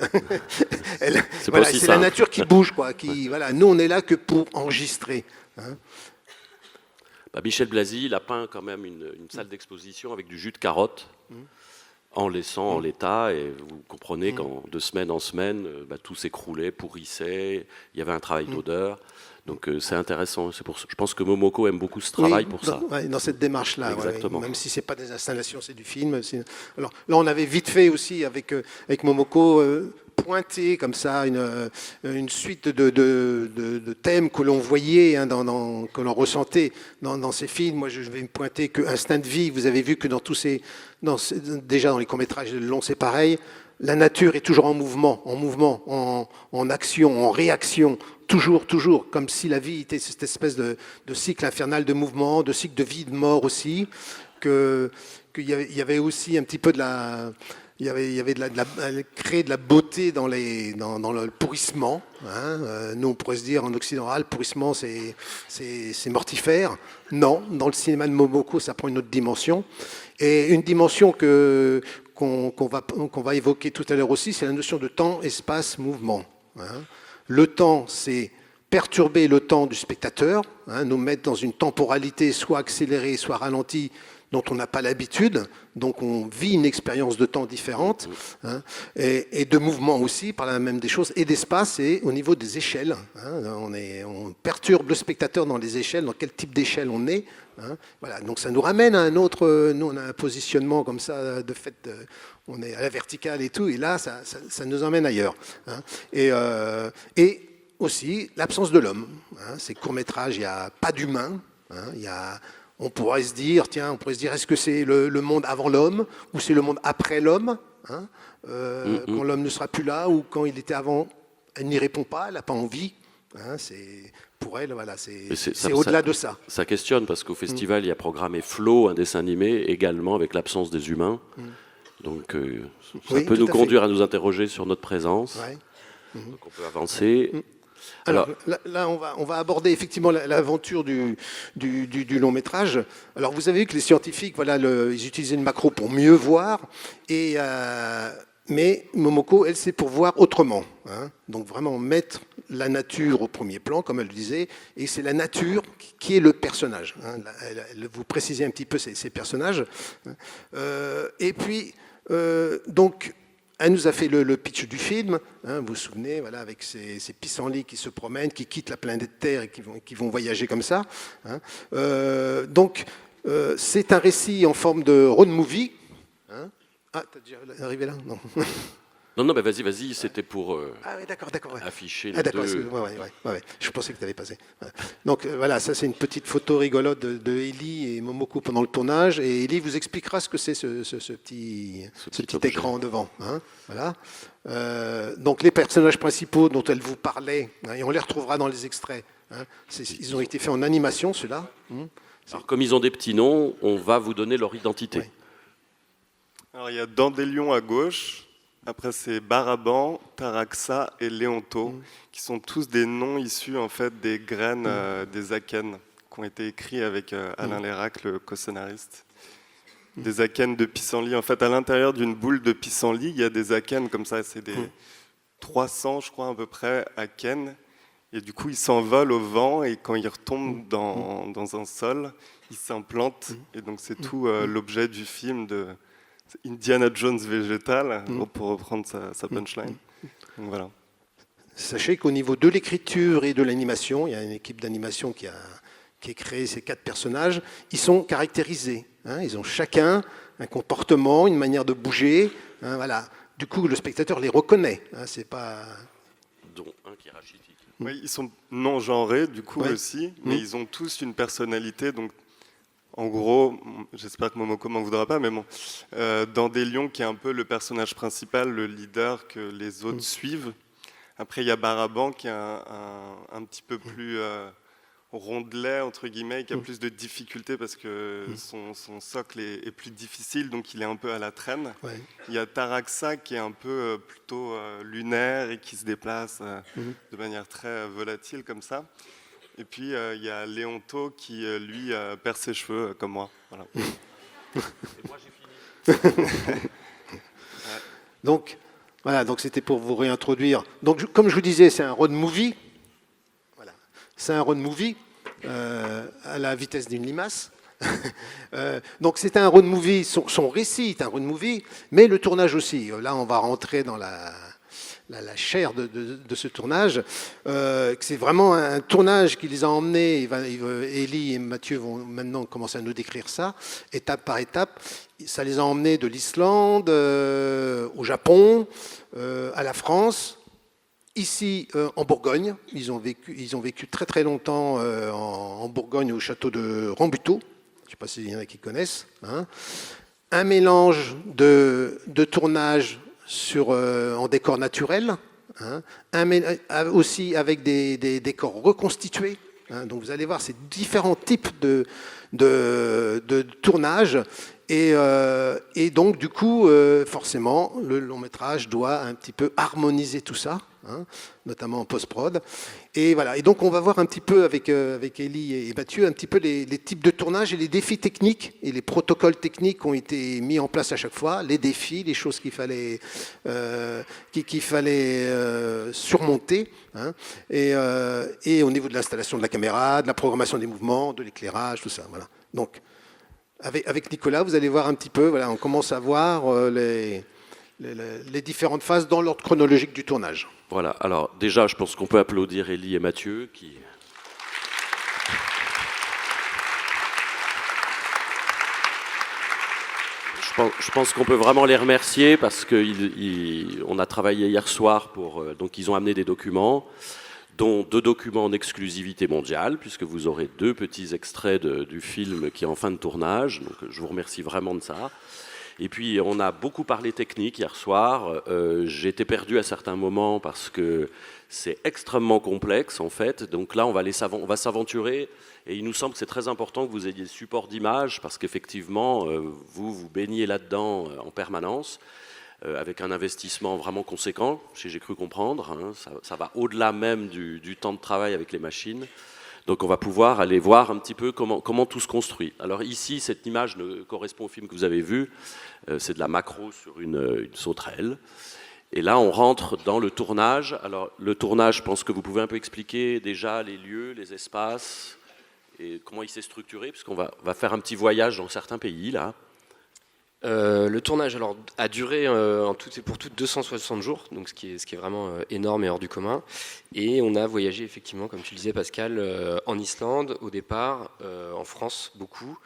[SPEAKER 1] C'est la nature qui bouge, quoi. Voilà, nous, on est là que pour enregistrer. Hein.
[SPEAKER 3] Michel Blasi, il a peint quand même une salle d'exposition avec du jus de carotte. En laissant en l'état, et vous comprenez qu'en de semaine en semaine, tout s'écroulait, pourrissait, il y avait un travail d'odeur. Donc c'est intéressant. Je pense que Momoko aime beaucoup ce travail pour ça.
[SPEAKER 1] Ouais, dans cette démarche-là,
[SPEAKER 3] exactement.
[SPEAKER 1] Même si ce n'est pas des installations, c'est du film. Alors là, on avait vite fait aussi avec Momoko pointé comme ça une suite de thèmes que l'on voyait, hein, que l'on ressentait dans ces films. Moi, je vais me pointer que Instinct de vie, vous avez vu que déjà dans les courts-métrages longs, c'est pareil. La nature est toujours en mouvement, en action, en réaction, toujours, comme si la vie était cette espèce de cycle infernal de mouvement, de cycle de vie, de mort aussi, qu'il y avait aussi un petit peu il y avait créer de la beauté dans le pourrissement. Hein. Nous, on pourrait se dire en occidental, pourrissement, c'est mortifère. Non, dans le cinéma de Momoko, ça prend une autre dimension. Et une dimension qu'on va évoquer tout à l'heure aussi, c'est la notion de temps, espace, mouvement. Hein. Le temps, c'est perturber le temps du spectateur, hein, nous mettre dans une temporalité soit accélérée, soit ralentie, dont on n'a pas l'habitude, donc on vit une expérience de temps différente, hein, et de mouvement aussi, par là même des choses, et d'espace, et au niveau des échelles. Hein, on perturbe le spectateur dans les échelles, dans quel type d'échelle on est. Hein, voilà, donc ça nous ramène à un autre, nous on a un positionnement comme ça, de fait, on est à la verticale et tout, et là ça nous emmène ailleurs. Hein, et aussi l'absence de l'homme. Hein, ces courts-métrages, il n'y a pas d'humain. Hein, on pourrait se dire, est-ce que c'est le monde avant l'homme ou c'est le monde après l'homme, hein, quand l'homme ne sera plus là ou quand il était avant. Elle n'y répond pas, elle n'a pas envie. Hein, pour elle, voilà, c'est au-delà de ça.
[SPEAKER 3] Ça questionne parce qu'au festival, il y a programmé Flow, un dessin animé, également avec l'absence des humains. Donc ça peut nous conduire à nous interroger sur notre présence. Ouais. Donc on peut avancer.
[SPEAKER 1] Alors là, on va aborder effectivement l'aventure du long métrage. Alors vous avez vu que les scientifiques, voilà, ils utilisaient une macro pour mieux voir, mais Momoko, elle, c'est pour voir autrement. Hein. Donc vraiment mettre la nature au premier plan, comme elle le disait, et c'est la nature qui est le personnage. Hein. Vous précisez un petit peu ces personnages. Et puis, donc, elle nous a fait le pitch du film, hein, vous vous souvenez, voilà, avec ces pissenlits qui se promènent, qui quittent la planète Terre et qui vont voyager comme ça. Hein. Donc, c'est un récit en forme de road movie. Hein. Ah, t'as déjà arrivé là? Non.
[SPEAKER 3] Non, mais vas-y, c'était pour
[SPEAKER 1] ah oui, d'accord, ouais.
[SPEAKER 3] afficher les deux.
[SPEAKER 1] Ouais. Je pensais que tu avais passé. Ouais. Donc voilà, ça c'est une petite photo rigolote de Ellie et Momoko pendant le tournage. Et Ellie vous expliquera ce que c'est ce petit écran devant. Hein, voilà. Donc les personnages principaux dont elle vous parlait, hein, et on les retrouvera dans les extraits. Hein, ils ont été faits en animation, ceux-là.
[SPEAKER 3] Alors comme ils ont des petits noms, on va vous donner leur identité.
[SPEAKER 1] Ouais.
[SPEAKER 5] Alors il y a Dandelion à gauche. Après, c'est Baraban, Taraxa et Léonto, qui sont tous des noms issus en fait des graines des akènes, qui ont été écrits avec Alain Lérac, le co-scénariste. Des akènes de pissenlit. En fait, à l'intérieur d'une boule de pissenlit, il y a des akènes comme ça, c'est des 300, je crois, à peu près, akènes. Et du coup, ils s'envolent au vent et quand ils retombent dans un sol, ils s'implantent. Et donc, c'est tout l'objet du film de Indiana Jones végétal, pour reprendre sa punchline. Donc, voilà.
[SPEAKER 1] Sachez qu'au niveau de l'écriture et de l'animation, il y a une équipe d'animation qui a créé ces 4 personnages. Ils sont caractérisés. Hein, ils ont chacun un comportement, une manière de bouger. Hein, voilà. Du coup, le spectateur les reconnaît. Hein, c'est pas...
[SPEAKER 3] Dont un qui est rachitique.
[SPEAKER 5] Oui, ils sont non-genrés, du coup, aussi, mais ils ont tous une personnalité. Donc, en gros, j'espère que Momoko m'en voudra pas, mais bon, Dandelion, qui est un peu le personnage principal, le leader que les autres suivent. Après, il y a Baraban, qui est un petit peu plus rondelet, entre guillemets, qui a plus de difficultés parce que son socle est plus difficile, donc il est un peu à la traîne. Ouais. Il y a Taraxa, qui est un peu plutôt lunaire et qui se déplace de manière très volatile, comme ça. Et puis, il y a Léonto qui, lui, perd ses cheveux, comme moi. Voilà.
[SPEAKER 3] Et moi, j'ai fini.
[SPEAKER 1] Donc, voilà, donc c'était pour vous réintroduire. Donc, comme je vous disais, c'est un road movie. Voilà. C'est un road movie à la vitesse d'une limace. Donc, c'est un road movie, son récit est un road movie, mais le tournage aussi. Là, on va rentrer dans la chair de ce tournage. C'est vraiment un tournage qui les a emmenés. Élie et Mathieu vont maintenant commencer à nous décrire ça, étape par étape. Ça les a emmenés de l'Islande au Japon, à la France, ici en Bourgogne. Ils ont vécu très très longtemps en Bourgogne au château de Rambuteau. Je ne sais pas s'il y en a qui connaissent. Hein. Un mélange de tournage en décor naturel, hein, aussi avec des décors reconstitués. Hein, donc vous allez voir ces différents types de tournage. Et donc du coup, forcément, le long métrage doit un petit peu harmoniser tout ça, hein, notamment en post-prod. Et voilà. Et donc on va voir un petit peu avec Élie et Mathieu un petit peu les types de tournage et les défis techniques et les protocoles techniques qui ont été mis en place à chaque fois, les défis, les choses qu'il fallait surmonter, hein, et au niveau de l'installation de la caméra, de la programmation des mouvements, de l'éclairage, tout ça. Voilà. Donc Avec Nicolas, vous allez voir un petit peu, voilà, on commence à voir les différentes phases dans l'ordre chronologique du tournage.
[SPEAKER 3] Voilà, alors déjà, je pense qu'on peut applaudir Élie et Mathieu qui... Je pense qu'on peut vraiment les remercier parce qu'on a travaillé hier soir donc ils ont amené des documents, dont 2 documents en exclusivité mondiale, puisque vous aurez 2 petits extraits du film qui est en fin de tournage. Donc je vous remercie vraiment de ça. Et puis on a beaucoup parlé technique hier soir. J'ai été perdu à certains moments parce que c'est extrêmement complexe en fait. Donc là on va s'aventurer. Et il nous semble que c'est très important que vous ayez des supports d'image parce qu'effectivement, vous baignez là-dedans en permanence avec un investissement vraiment conséquent, j'ai cru comprendre. Hein, ça va au-delà même du temps de travail avec les machines. Donc on va pouvoir aller voir un petit peu comment tout se construit. Alors ici, cette image correspond au film que vous avez vu. C'est de la macro sur une sauterelle. Et là, on rentre dans le tournage. Alors le tournage, je pense que vous pouvez un peu expliquer déjà les lieux, les espaces... et comment il s'est structuré, puisqu'on va faire un petit voyage dans certains pays, là.
[SPEAKER 4] Le tournage a duré en tout et pour tout 260 jours, donc ce qui est vraiment énorme et hors du commun. Et on a voyagé effectivement, comme tu le disais Pascal, en Islande au départ, en France beaucoup,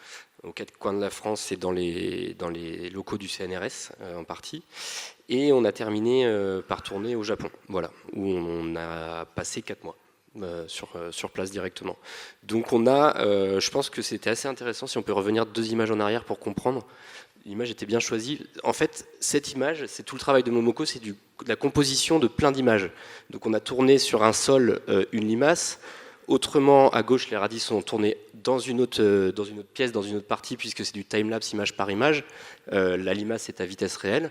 [SPEAKER 4] aux 4 coins de la France et dans les locaux du CNRS en partie. Et on a terminé par tourner au Japon, voilà, où on a passé 4 mois. Sur place directement. Donc on a, je pense que c'était assez intéressant si on peut revenir 2 images en arrière pour comprendre. L'image était bien choisie. En fait, cette image, c'est tout le travail de Momoko, c'est de la composition de plein d'images. Donc on a tourné sur un sol une limace. Autrement, à gauche, les radis sont tournés dans une autre pièce, dans une autre partie, puisque c'est du time-lapse image par image. La limace est à vitesse réelle.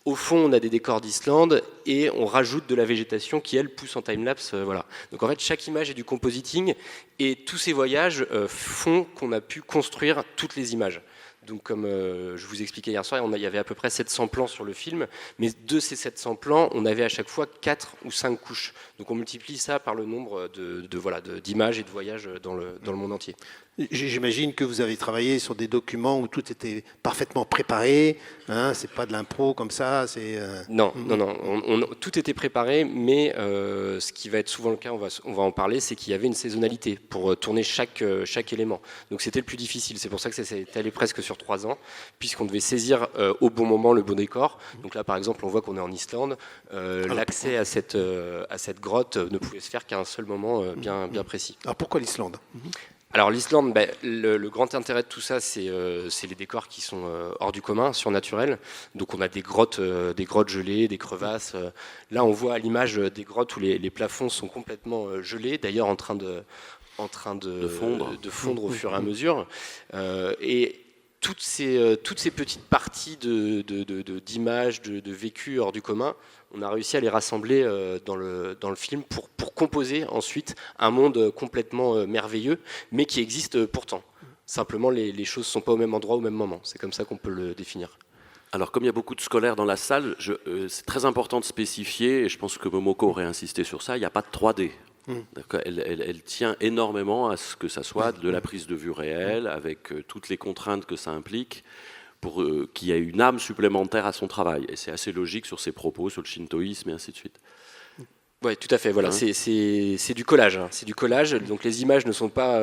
[SPEAKER 4] Au fond, on a des décors d'Islande et on rajoute de la végétation qui, elle, pousse en time-lapse. Voilà. Donc en fait, chaque image est du compositing et tous ces voyages font qu'on a pu construire toutes les images. Donc comme je vous expliquais hier soir, il y avait à peu près 700 plans sur le film, mais de ces 700 plans, on avait à chaque fois 4 ou 5 couches. Donc on multiplie ça par le nombre d'images et de voyages dans le monde entier.
[SPEAKER 1] J'imagine que vous avez travaillé sur des documents où tout était parfaitement préparé, hein, c'est pas de l'impro comme ça, c'est...
[SPEAKER 4] Non, tout était préparé, mais ce qui va être souvent le cas, on va en parler, c'est qu'il y avait une saisonnalité pour tourner chaque élément. Donc c'était le plus difficile, c'est pour ça que ça s'est étalé presque sur 3 ans, puisqu'on devait saisir au bon moment le bon décor. Donc là, par exemple, on voit qu'on est en Islande, l'accès à cette grotte ne pouvait se faire qu'à un seul moment bien précis.
[SPEAKER 1] Alors pourquoi l'Islande ?
[SPEAKER 4] Alors l'Islande, le grand intérêt de tout ça, c'est les décors qui sont hors du commun, surnaturels. Donc on a des grottes gelées, des crevasses. Là, on voit à l'image des grottes où les plafonds sont complètement gelés, d'ailleurs en train de fondre au fur et à mesure. Et toutes ces petites parties d'images, de vécu hors du commun, on a réussi à les rassembler dans le film pour composer ensuite un monde complètement merveilleux, mais qui existe pourtant. Simplement, les choses ne sont pas au même endroit au même moment. C'est comme ça qu'on peut le définir.
[SPEAKER 3] Alors, comme il y a beaucoup de scolaires dans la salle, c'est très important de spécifier, et je pense que Momoko aurait insisté sur ça, il n'y a pas de 3D. Elle tient énormément à ce que ça soit de la prise de vue réelle, avec toutes les contraintes que ça implique, pour qu'il y ait une âme supplémentaire à son travail. Et c'est assez logique sur ses propos, sur le shintoïsme et ainsi de suite.
[SPEAKER 4] Oui, tout à fait. Voilà, c'est du collage. Hein. C'est du collage. Donc les images ne sont pas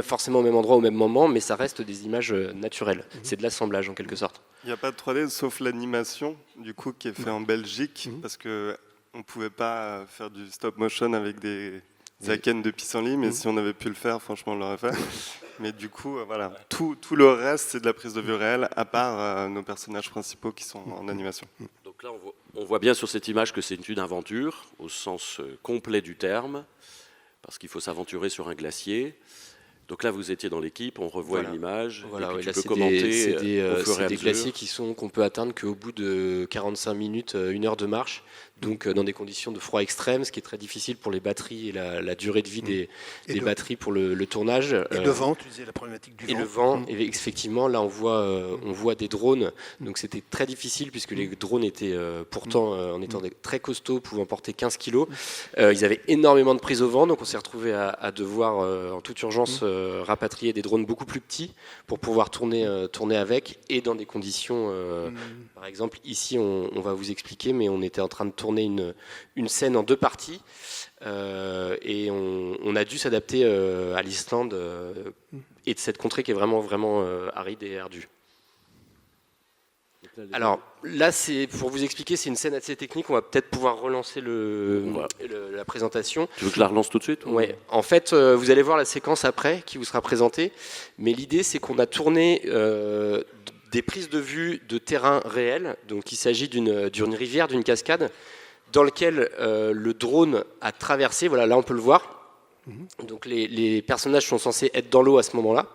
[SPEAKER 4] forcément au même endroit au même moment, mais ça reste des images naturelles. C'est de l'assemblage en quelque sorte.
[SPEAKER 5] Il n'y a pas de 3D sauf l'animation, du coup, qui est fait en Belgique, parce que on ne pouvait pas faire du stop motion avec des akens de pissenlit, mais si on avait pu le faire, franchement, on l'aurait fait. Mais du coup, voilà, tout le reste, c'est de la prise de vue réelle, à part nos personnages principaux qui sont en animation.
[SPEAKER 3] Donc là, on voit bien sur cette image que c'est une aventure, au sens complet du terme, parce qu'il faut s'aventurer sur un glacier. Donc là, vous étiez dans l'équipe, on revoit une image,
[SPEAKER 4] voilà,
[SPEAKER 3] et puis
[SPEAKER 4] là,
[SPEAKER 3] tu peux commenter
[SPEAKER 4] c'est des glaciers qu'on peut atteindre qu'au bout de 45 minutes, 1 heure de marche, donc dans des conditions de froid extrême, ce qui est très difficile pour les batteries et la durée de vie des batteries pour le tournage.
[SPEAKER 1] Et le vent, tu disais la problématique du vent.
[SPEAKER 4] Et le vent, et effectivement, là on voit des drones, donc c'était très difficile puisque les drones étaient pourtant, en étant très costauds, pouvant porter 15 kilos, ils avaient énormément de prise au vent, donc on s'est retrouvé à devoir en toute urgence rapatrier des drones beaucoup plus petits pour pouvoir tourner avec, et dans des conditions, par exemple ici on va vous expliquer, mais on était en train de tourner une scène en 2 parties, et on a dû s'adapter à l'Islande et de cette contrée qui est vraiment aride et ardue. Alors là, c'est pour vous expliquer, c'est une scène assez technique. On va peut-être pouvoir relancer la présentation.
[SPEAKER 3] Tu veux que je la relance tout de suite?
[SPEAKER 4] Ouais. En fait, vous allez voir la séquence après qui vous sera présentée. Mais l'idée, c'est qu'on a tourné des prises de vue de terrain réel. Donc, il s'agit d'une rivière, d'une cascade, dans lequel le drone a traversé. Voilà, là, on peut le voir. Donc, les personnages sont censés être dans l'eau à ce moment-là.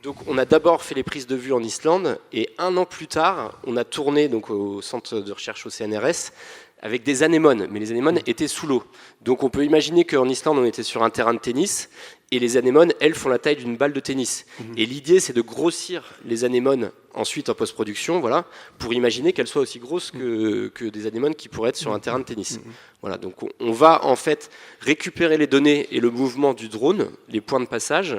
[SPEAKER 4] Donc on a d'abord fait les prises de vue en Islande, et 1 an plus tard, on a tourné donc au centre de recherche au CNRS avec des anémones, mais les anémones étaient sous l'eau. Donc on peut imaginer qu'en Islande, on était sur un terrain de tennis, et les anémones, elles, font la taille d'une balle de tennis. Et l'idée, c'est de grossir les anémones ensuite en post-production, voilà, pour imaginer qu'elles soient aussi grosses que des anémones qui pourraient être sur un terrain de tennis. Voilà, donc on va en fait récupérer les données et le mouvement du drone, les points de passage,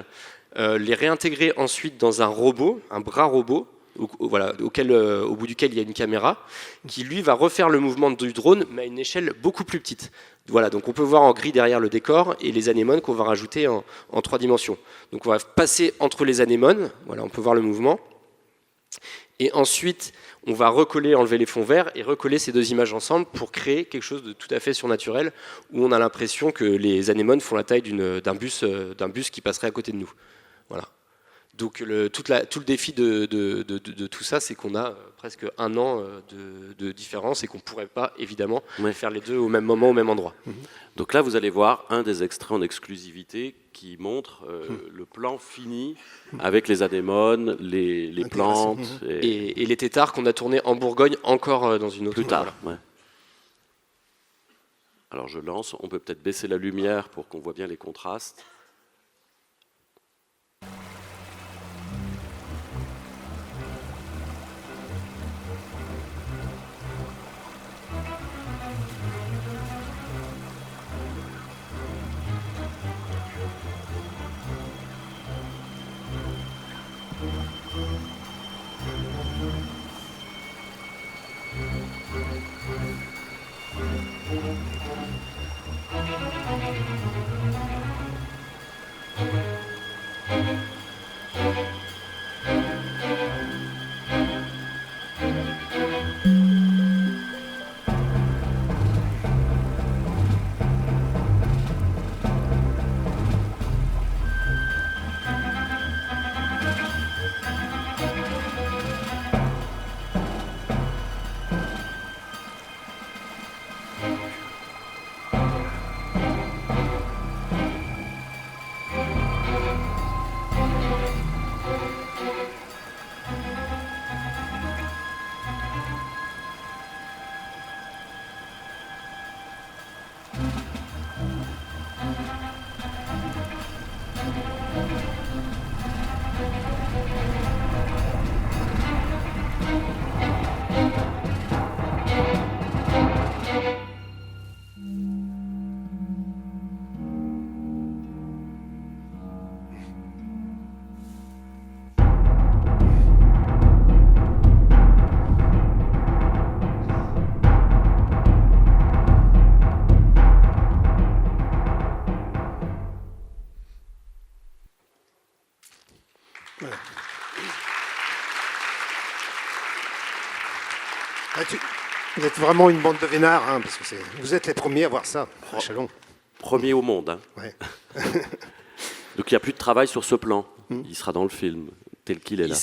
[SPEAKER 4] les réintégrer ensuite dans un robot, un bras robot, au bout duquel il y a une caméra, qui lui va refaire le mouvement du drone, mais à une échelle beaucoup plus petite. Voilà, donc on peut voir en gris derrière le décor et les anémones qu'on va rajouter en 3 dimensions. Donc on va passer entre les anémones, voilà, on peut voir le mouvement, et ensuite on va enlever les fonds verts et recoller ces 2 images ensemble pour créer quelque chose de tout à fait surnaturel, où on a l'impression que les anémones font la taille d'un bus qui passerait à côté de nous. Voilà. Donc tout le défi de tout ça, c'est qu'on a presque 1 an de différence et qu'on ne pourrait pas évidemment faire les 2 au même moment, au même endroit.
[SPEAKER 3] Donc là, vous allez voir un des extraits en exclusivité qui montre le plan fini avec les anémones, les plantes.
[SPEAKER 4] Et les têtards qu'on a tournés en Bourgogne, encore dans une autre...
[SPEAKER 3] Plus tard, ouais. Alors je lance, on peut peut-être baisser la lumière pour qu'on voit bien les contrastes.
[SPEAKER 1] Vous êtes vraiment une bande de vénards, hein, parce que vous êtes les premiers à voir ça à Châlons.
[SPEAKER 3] Premier au monde. Hein.
[SPEAKER 1] Ouais.
[SPEAKER 3] Donc il n'y a plus de travail sur ce plan. Il sera dans le film, tel qu'il est là.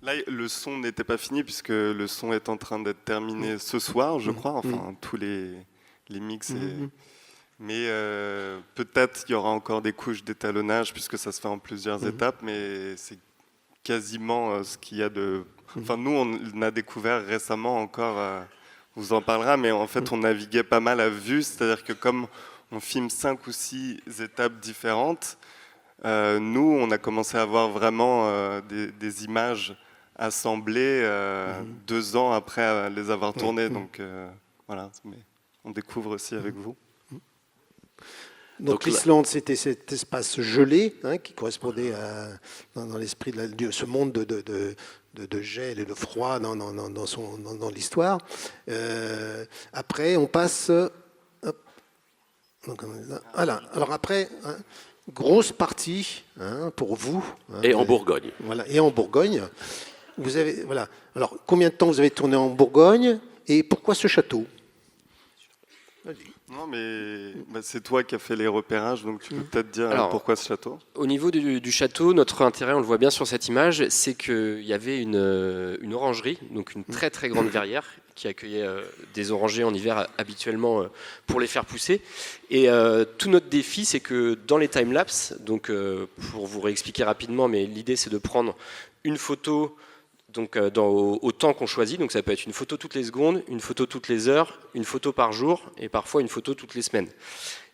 [SPEAKER 5] Là, le son n'était pas fini, puisque le son est en train d'être terminé ce soir, je crois. Enfin, tous les mix. Mais peut-être il y aura encore des couches d'étalonnage, puisque ça se fait en plusieurs étapes, mais c'est quasiment ce qu'il y a de... Enfin, nous, on a découvert récemment encore vous en parlera, mais en fait, on naviguait pas mal à vue, c'est-à-dire que comme on filme 5 ou 6 étapes différentes, nous, on a commencé à avoir vraiment des images assemblées 2 ans après les avoir tournées. Donc voilà, mais on découvre aussi avec vous.
[SPEAKER 1] Donc l'Islande, c'était cet espace gelé qui correspondait dans l'esprit de ce monde de gel et de froid dans l'histoire. Après, on passe... Voilà. Alors après, grosse partie pour vous.
[SPEAKER 3] Et en Bourgogne.
[SPEAKER 1] Voilà, et en Bourgogne. Vous avez, voilà. Alors, combien de temps vous avez tourné en Bourgogne et pourquoi ce château?
[SPEAKER 5] Non, mais c'est toi qui as fait les repérages, donc tu peux peut-être dire pourquoi ce château.
[SPEAKER 4] Au niveau du château, notre intérêt, on le voit bien sur cette image, c'est qu'il y avait une orangerie, donc une très très grande verrière qui accueillait des orangers en hiver habituellement pour les faire pousser. Et tout notre défi, c'est que dans les timelapses, donc pour vous réexpliquer rapidement, mais l'idée c'est de prendre une photo donc, au temps qu'on choisit, donc ça peut être une photo toutes les secondes, une photo toutes les heures, une photo par jour et parfois une photo toutes les semaines.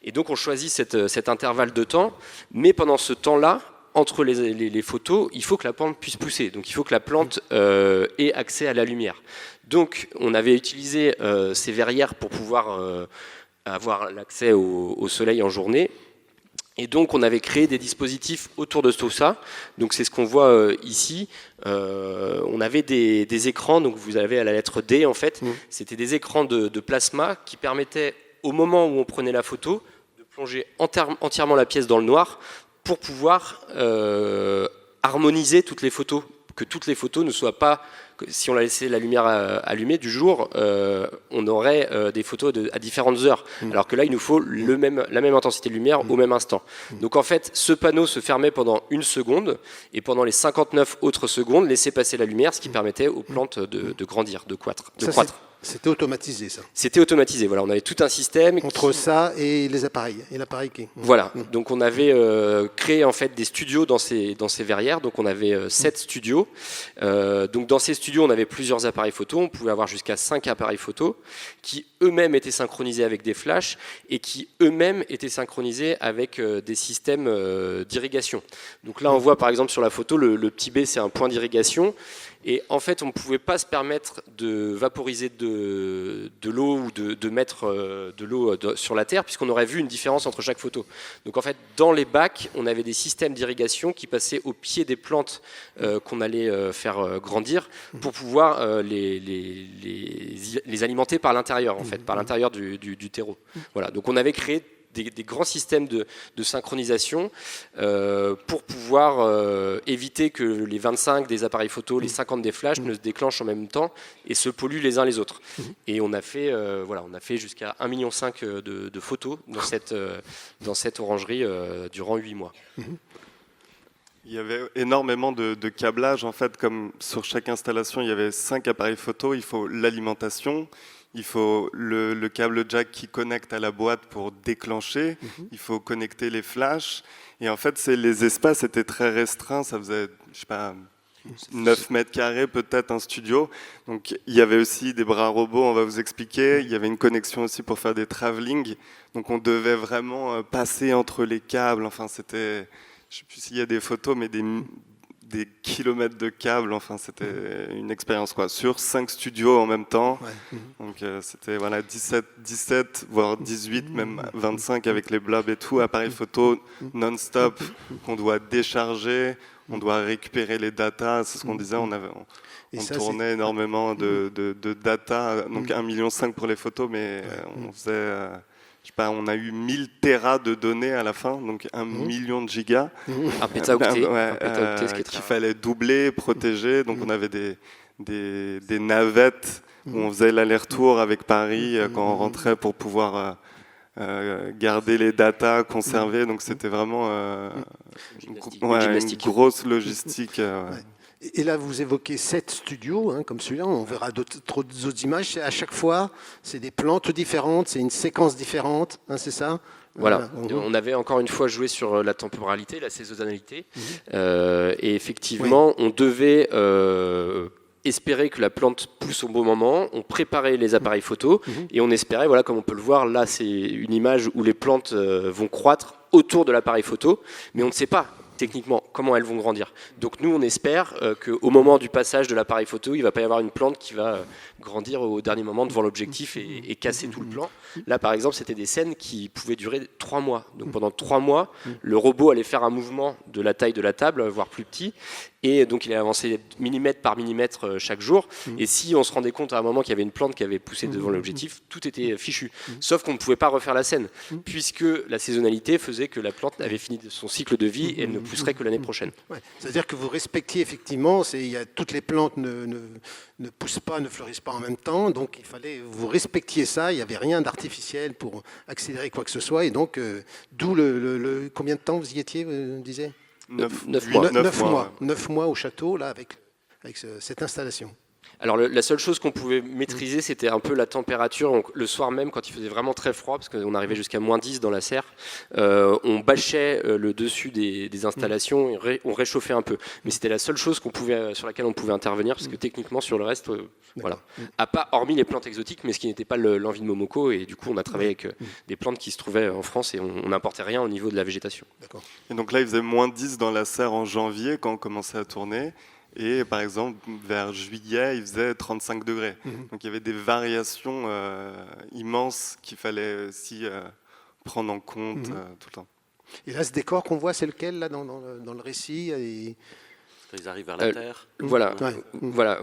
[SPEAKER 4] Et donc on choisit cet intervalle de temps, mais pendant ce temps-là, entre les photos, il faut que la plante puisse pousser, donc il faut que la plante ait accès à la lumière. Donc on avait utilisé ces verrières pour pouvoir avoir l'accès au soleil en journée. Et donc on avait créé des dispositifs autour de tout ça. Donc c'est ce qu'on voit ici. On avait des écrans, donc vous avez à la lettre D en fait, c'était des écrans de plasma qui permettaient au moment où on prenait la photo de plonger entièrement la pièce dans le noir pour pouvoir harmoniser toutes les photos, que toutes les photos ne soient pas... Si on laissait la lumière allumée du jour, on aurait des photos à différentes heures. Alors que là, il nous faut la même intensité de lumière au même instant. Donc en fait, ce panneau se fermait pendant 1 seconde et pendant les 59 autres secondes, laissait passer la lumière, ce qui permettait aux plantes de grandir, de croître.
[SPEAKER 1] C'était automatisé, ça.
[SPEAKER 4] C'était automatisé, voilà. On avait tout un système
[SPEAKER 1] entre ça et les appareils, et l'appareil qui.
[SPEAKER 4] Voilà. Donc on avait créé en fait des studios dans ces verrières. Donc on avait 7 studios. Donc dans ces studios, on avait plusieurs appareils photo. On pouvait avoir jusqu'à 5 appareils photo qui eux-mêmes étaient synchronisés avec des flashs et qui eux-mêmes étaient synchronisés avec des systèmes d'irrigation. Donc là, on voit par exemple sur la photo, le petit B, c'est un point d'irrigation. Et en fait, on ne pouvait pas se permettre de vaporiser de l'eau ou de mettre de l'eau sur la terre, puisqu'on aurait vu une différence entre chaque photo. Donc en fait, dans les bacs, on avait des systèmes d'irrigation qui passaient au pied des plantes qu'on allait faire grandir pour pouvoir les alimenter par l'intérieur, en fait, par l'intérieur du terreau. Voilà. Donc on avait créé des grands systèmes de synchronisation pour pouvoir éviter que les 25 des appareils photo, les 50 des flashs ne se déclenchent en même temps et se polluent les uns les autres. Et on a fait, jusqu'à 1,5 million de photos dans cette orangerie durant 8 mois.
[SPEAKER 5] Il y avait énormément de câblage. En fait, comme sur chaque installation, il y avait 5 appareils photo, il faut l'alimentation. Il faut le câble jack qui connecte à la boîte pour déclencher. Il faut connecter les flashs. Et en fait, les espaces étaient très restreints. Ça faisait, je sais pas, 9 mètres carrés peut-être un studio. Donc il y avait aussi des bras robots, on va vous expliquer. Il y avait une connexion aussi pour faire des travelling. Donc on devait vraiment passer entre les câbles. Enfin, c'était, je sais plus s'il y a des photos, mais des kilomètres de câbles, enfin c'était une expérience quoi, sur 5 studios en même temps. Ouais. Donc c'était 17, voire 18, même 25 avec les blobs et tout, appareil photo non-stop qu'on doit décharger, on doit récupérer les datas, c'est ce qu'on disait, on tournait énormément de data, donc 1,5 million pour les photos, mais on faisait... je sais pas, on a eu 1000 téras de données à la fin, donc 1 million de gigas.
[SPEAKER 4] Un pétaoctet,
[SPEAKER 5] qu'il fallait doubler, protéger. Donc on avait des navettes où on faisait l'aller-retour avec Paris quand on rentrait pour pouvoir garder les datas, conserver. Donc c'était vraiment une grosse logistique.
[SPEAKER 1] Et là, vous évoquez 7 studios, comme celui-là, on verra d'autres images. À chaque fois, c'est des plantes différentes, c'est une séquence différente, c'est ça ?
[SPEAKER 4] Voilà, on avait encore une fois joué sur la temporalité, la saisonnalité, et effectivement, on devait espérait que la plante pousse au bon moment, on préparait les appareils photo et on espérait, voilà, comme on peut le voir, là c'est une image où les plantes vont croître autour de l'appareil photo, mais on ne sait pas techniquement comment elles vont grandir. Donc nous on espère qu'au moment du passage de l'appareil photo, il ne va pas y avoir une plante qui va grandir au dernier moment devant l'objectif et casser tout le plan. Là par exemple c'était des scènes qui pouvaient durer 3 mois. Donc pendant 3 mois, le robot allait faire un mouvement de la taille de la table, voire plus petit, et donc il allait avancer millimètre par millimètre chaque jour. Et si on se rendait compte à un moment qu'il y avait une plante qui avait poussé devant l'objectif, tout était fichu. Sauf qu'on ne pouvait pas refaire la scène, puisque la saisonnalité faisait que la plante avait fini son cycle de vie et elle ne pousserait que l'année prochaine.
[SPEAKER 1] Ouais. C'est-à-dire que vous respectiez effectivement, toutes les plantes ne poussent pas, ne fleurissent pas en même temps, donc il fallait vous respectiez ça, il n'y avait rien d'artificiel pour accélérer quoi que ce soit, et donc d'où combien de temps vous y étiez, vous disiez
[SPEAKER 4] 9 mois.
[SPEAKER 1] 9 mois au château, là, avec cette installation.
[SPEAKER 4] Alors la seule chose qu'on pouvait maîtriser, c'était un peu la température. Donc, le soir même, quand il faisait vraiment très froid, parce qu'on arrivait jusqu'à -10 dans la serre, on bâchait le dessus des installations, et on réchauffait un peu. Mais c'était la seule chose sur laquelle on pouvait intervenir, parce que techniquement, sur le reste, voilà. À part, hormis les plantes exotiques, mais ce qui n'était pas l'envie de Momoko, et du coup, on a travaillé avec des plantes qui se trouvaient en France, et on n'importait rien au niveau de la végétation.
[SPEAKER 1] D'accord.
[SPEAKER 5] Et donc là, il faisait -10 dans la serre en janvier quand on commençait à tourner. Et par exemple, vers juillet, il faisait 35 degrés. Donc il y avait des variations immenses qu'il fallait aussi prendre en compte tout le temps.
[SPEAKER 1] Et là, ce décor qu'on voit, c'est lequel là, dans le récit
[SPEAKER 3] Ils arrivent vers la terre.
[SPEAKER 4] Voilà,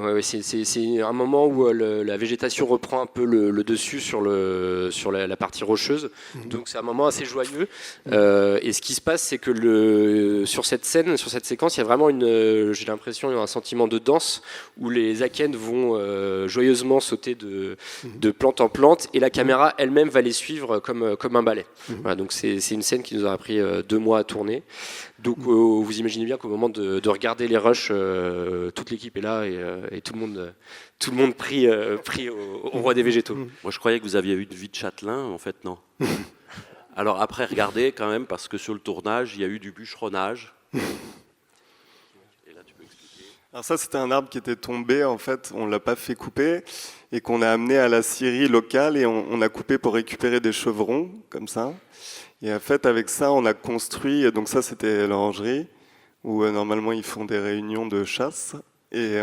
[SPEAKER 4] ouais, c'est un moment où la végétation reprend un peu le dessus sur la partie rocheuse. Donc c'est un moment assez joyeux. Et ce qui se passe, c'est que sur cette scène, sur cette séquence, il y a vraiment j'ai l'impression, un sentiment de danse où les akènes vont joyeusement sauter de plante en plante et la caméra elle-même va les suivre comme un ballet. Voilà, donc c'est une scène qui nous aura pris 2 mois à tourner. Donc vous imaginez bien qu'au moment de regarder les rushs, toute l'équipe est là et tout le monde prie au roi des végétaux.
[SPEAKER 3] Moi je croyais que vous aviez eu une vie de châtelain, en fait non. Alors après regardez quand même, parce que sur le tournage il y a eu du bûcheronnage. Et là tu peux expliquer.
[SPEAKER 5] Alors ça, c'était un arbre qui était tombé, en fait, on ne l'a pas fait couper et qu'on a amené à la scierie locale et on a coupé pour récupérer des chevrons, comme ça. Et en fait, avec ça, on a construit, donc ça c'était l'orangerie, où normalement ils font des réunions de chasse. Et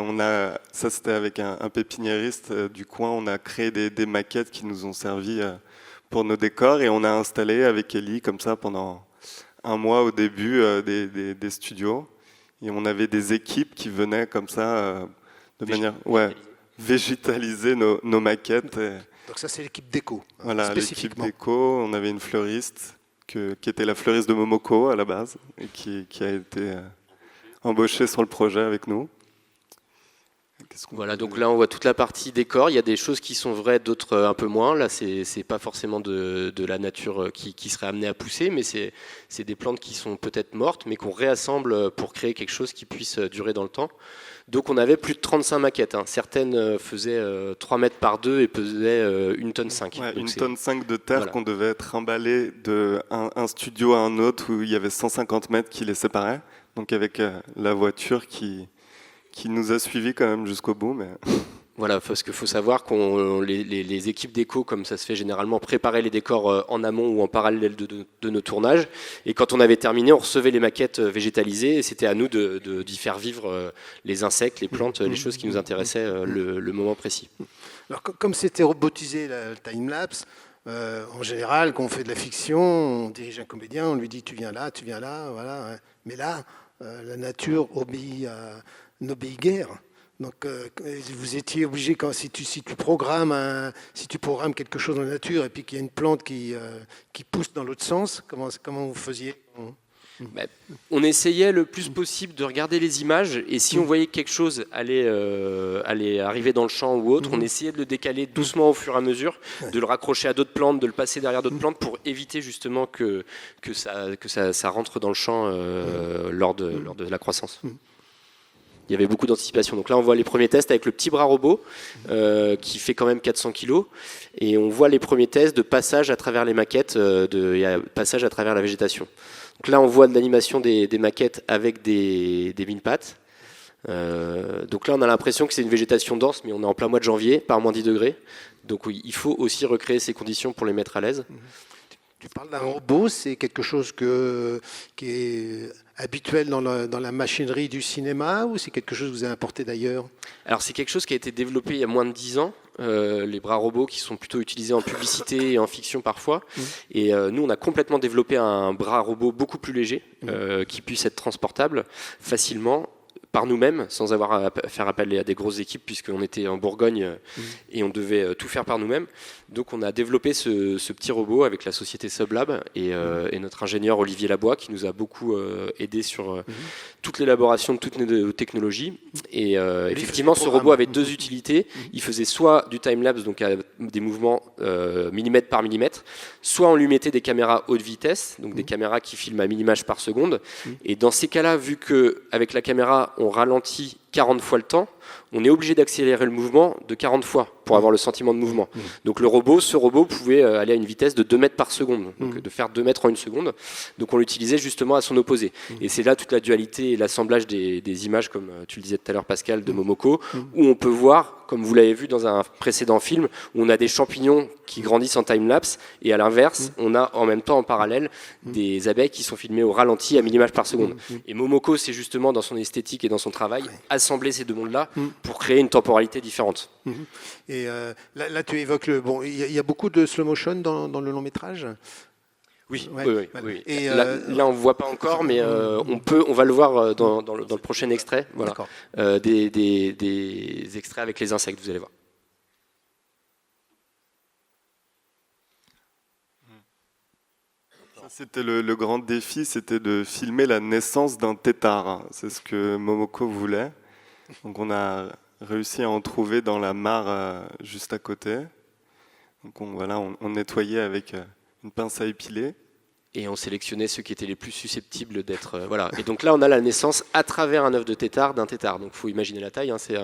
[SPEAKER 5] ça c'était avec un pépiniériste du coin, on a créé des maquettes qui nous ont servi pour nos décors et on a installé avec Ellie, comme ça, pendant 1 mois au début des studios. Et on avait des équipes qui venaient comme ça, de manière végétaliser nos maquettes.
[SPEAKER 1] Donc ça, c'est l'équipe déco,
[SPEAKER 5] voilà, l'équipe
[SPEAKER 1] spécifiquement.
[SPEAKER 5] déco. On avait une fleuriste qui était la fleuriste de Momoko à la base et qui a été embauchée sur le projet avec nous.
[SPEAKER 4] Voilà, donc là on voit toute la partie décor. Il y a des choses qui sont vraies, d'autres un peu moins. Là, c'est pas forcément de la nature qui serait amenée à pousser, mais c'est des plantes qui sont peut-être mortes, mais qu'on réassemble pour créer quelque chose qui puisse durer dans le temps. Donc on avait plus de 35 maquettes. Certaines faisaient 3 mètres par 2 et pesaient 1,5 tonne.
[SPEAKER 5] Ouais,
[SPEAKER 4] donc
[SPEAKER 5] 1,5 tonne de terre
[SPEAKER 4] voilà.
[SPEAKER 5] qu'on devait trimballer d'un studio à un autre où il y avait 150 mètres qui les séparaient. Donc avec la voiture qui nous a suivis quand même jusqu'au bout. Mais...
[SPEAKER 4] Voilà, parce qu'il faut savoir que les équipes déco, comme ça se fait généralement, préparaient les décors en amont ou en parallèle de nos tournages. Et quand on avait terminé, on recevait les maquettes végétalisées et c'était à nous d'y faire vivre les insectes, les plantes, les choses qui nous intéressaient le moment précis.
[SPEAKER 1] Alors, comme c'était robotisé, le time-lapse, en général, quand on fait de la fiction, on dirige un comédien, on lui dit tu viens là, voilà. Ouais. Mais là, la nature n'obéit guère. Donc, vous étiez obligé, si tu programmes quelque chose dans la nature et puis qu'il y a une plante qui pousse dans l'autre sens, comment vous faisiez ?
[SPEAKER 4] On essayait le plus possible de regarder les images et si on voyait quelque chose aller arriver dans le champ ou autre, on essayait de le décaler doucement au fur et à mesure, de le raccrocher à d'autres plantes, de le passer derrière d'autres plantes pour éviter justement que ça rentre dans le champ lors de la croissance. Il y avait beaucoup d'anticipation. Donc là, on voit les premiers tests avec le petit bras robot qui fait quand même 400 kg. Et on voit les premiers tests de passage à travers les maquettes, passage à travers la végétation. Donc là, on voit de l'animation des maquettes avec des mille pattes. Donc là, on a l'impression que c'est une végétation dense, mais on est en plein mois de janvier, par moins 10 degrés. Donc oui, il faut aussi recréer ces conditions pour les mettre à l'aise.
[SPEAKER 1] Tu parles d'un robot, c'est quelque chose qui est habituel dans la machinerie du cinéma ou c'est quelque chose que vous avez importé d'ailleurs?
[SPEAKER 4] Alors c'est quelque chose qui a été développé il y a moins de 10 ans, les bras robots qui sont plutôt utilisés en publicité et en fiction parfois. Et nous, on a complètement développé un bras robot beaucoup plus léger, qui puisse être transportable facilement par nous-mêmes, sans avoir à faire appel à des grosses équipes, puisqu'on était en Bourgogne et on devait tout faire par nous-mêmes. Donc on a développé ce petit robot avec la société Sublab et notre ingénieur Olivier Labois, qui nous a beaucoup aidé sur toute l'élaboration de toutes nos technologies. Et effectivement, ce robot avait deux utilités. Il faisait soit du time-lapse, donc à des mouvements millimètre par millimètre, soit on lui mettait des caméras haute vitesse, donc des caméras qui filment à 1000 images par seconde. Et dans ces cas-là, vu qu'avec la caméra, on ralentit 40 fois le temps, on est obligé d'accélérer le mouvement de 40 fois pour avoir le sentiment de mouvement. Donc ce robot pouvait aller à une vitesse de 2 mètres par seconde, donc de faire 2 mètres en une seconde. Donc on l'utilisait justement à son opposé. Et c'est là toute la dualité et l'assemblage des images, comme tu le disais tout à l'heure Pascal, de Momoko, où on peut voir, comme vous l'avez vu dans un précédent film, où on a des champignons qui grandissent en time-lapse, et à l'inverse, on a en même temps en parallèle des abeilles qui sont filmées au ralenti à 1000 images par seconde. Et Momoko, c'est justement dans son esthétique et dans son travail, assembler ces deux mondes-là pour créer une temporalité différente.
[SPEAKER 1] Et là, tu évoques il y a beaucoup de slow motion dans le long métrage.
[SPEAKER 4] Oui,
[SPEAKER 1] Ouais,
[SPEAKER 4] oui.
[SPEAKER 1] voilà.
[SPEAKER 4] Oui.
[SPEAKER 1] Et
[SPEAKER 4] là, on ne voit pas encore, mais on va le voir dans le prochain extrait. Voilà. Des extraits avec les insectes, vous allez voir.
[SPEAKER 5] C'était le grand défi, c'était de filmer la naissance d'un tétard. C'est ce que Momoko voulait. Donc on a réussi à en trouver dans la mare juste à côté. Donc on nettoyait avec une pince à épiler.
[SPEAKER 4] Et on sélectionnait ceux qui étaient les plus susceptibles d'être... voilà. Et donc là, on a la naissance à travers un œuf de tétard d'un tétard. Donc il faut imaginer la taille, c'est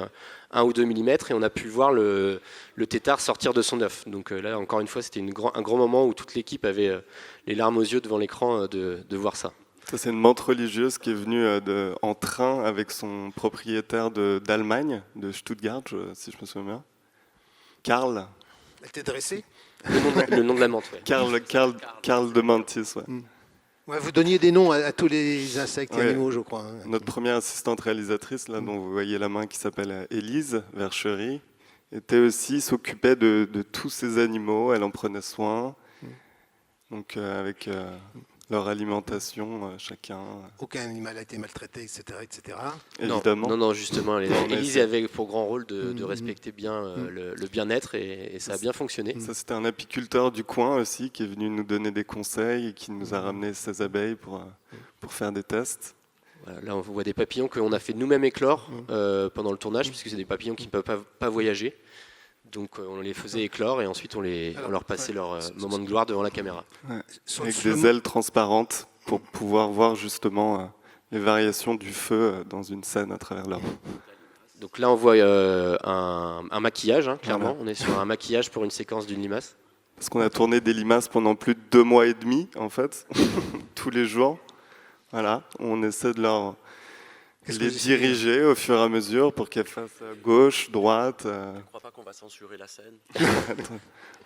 [SPEAKER 4] 1 ou 2 mm, et on a pu voir le tétard sortir de son œuf. Donc là, encore une fois, c'était un grand moment où toute l'équipe avait les larmes aux yeux devant l'écran de voir ça.
[SPEAKER 5] Ça, c'est une menthe religieuse qui est venue en train avec son propriétaire d'Allemagne, de Stuttgart, si je me souviens bien. Karl.
[SPEAKER 1] elle était dressée.
[SPEAKER 4] Le nom de la menthe, ouais.
[SPEAKER 5] Karl de Mantis, ouais.
[SPEAKER 1] Ouais, vous donniez des noms à tous les insectes et animaux, je crois.
[SPEAKER 5] Notre première assistante réalisatrice, là, dont vous voyez la main, qui s'appelle Élise Verchery, s'occupait de tous ces animaux. Elle en prenait soin. Donc avec leur alimentation, chacun.
[SPEAKER 1] Aucun animal a été maltraité, etc. etc.
[SPEAKER 5] Évidemment.
[SPEAKER 4] Non, justement. Élise avait pour grand rôle de respecter bien le bien-être et ça a bien fonctionné.
[SPEAKER 5] Ça, c'était un apiculteur du coin aussi qui est venu nous donner des conseils et qui nous a ramené ses abeilles pour faire des tests.
[SPEAKER 4] Voilà, là, on voit des papillons qu'on a fait nous-mêmes éclore pendant le tournage, puisque c'est des papillons qui ne peuvent pas voyager. Donc on les faisait éclore et ensuite on leur passait leur moment de gloire devant la caméra.
[SPEAKER 5] Ouais. Avec des ailes transparentes pour pouvoir voir justement les variations du feu dans une scène à travers leur eau.
[SPEAKER 4] Donc là on voit un maquillage, clairement. Voilà. On est sur un maquillage pour une séquence d'une limace.
[SPEAKER 5] Parce qu'on a tourné des limaces pendant plus de 2 mois et demi en fait, tous les jours. Voilà, on essaie de les diriger au fur et à mesure pour qu'elles fassent gauche, droite.
[SPEAKER 3] Je ne crois pas qu'on va censurer la scène.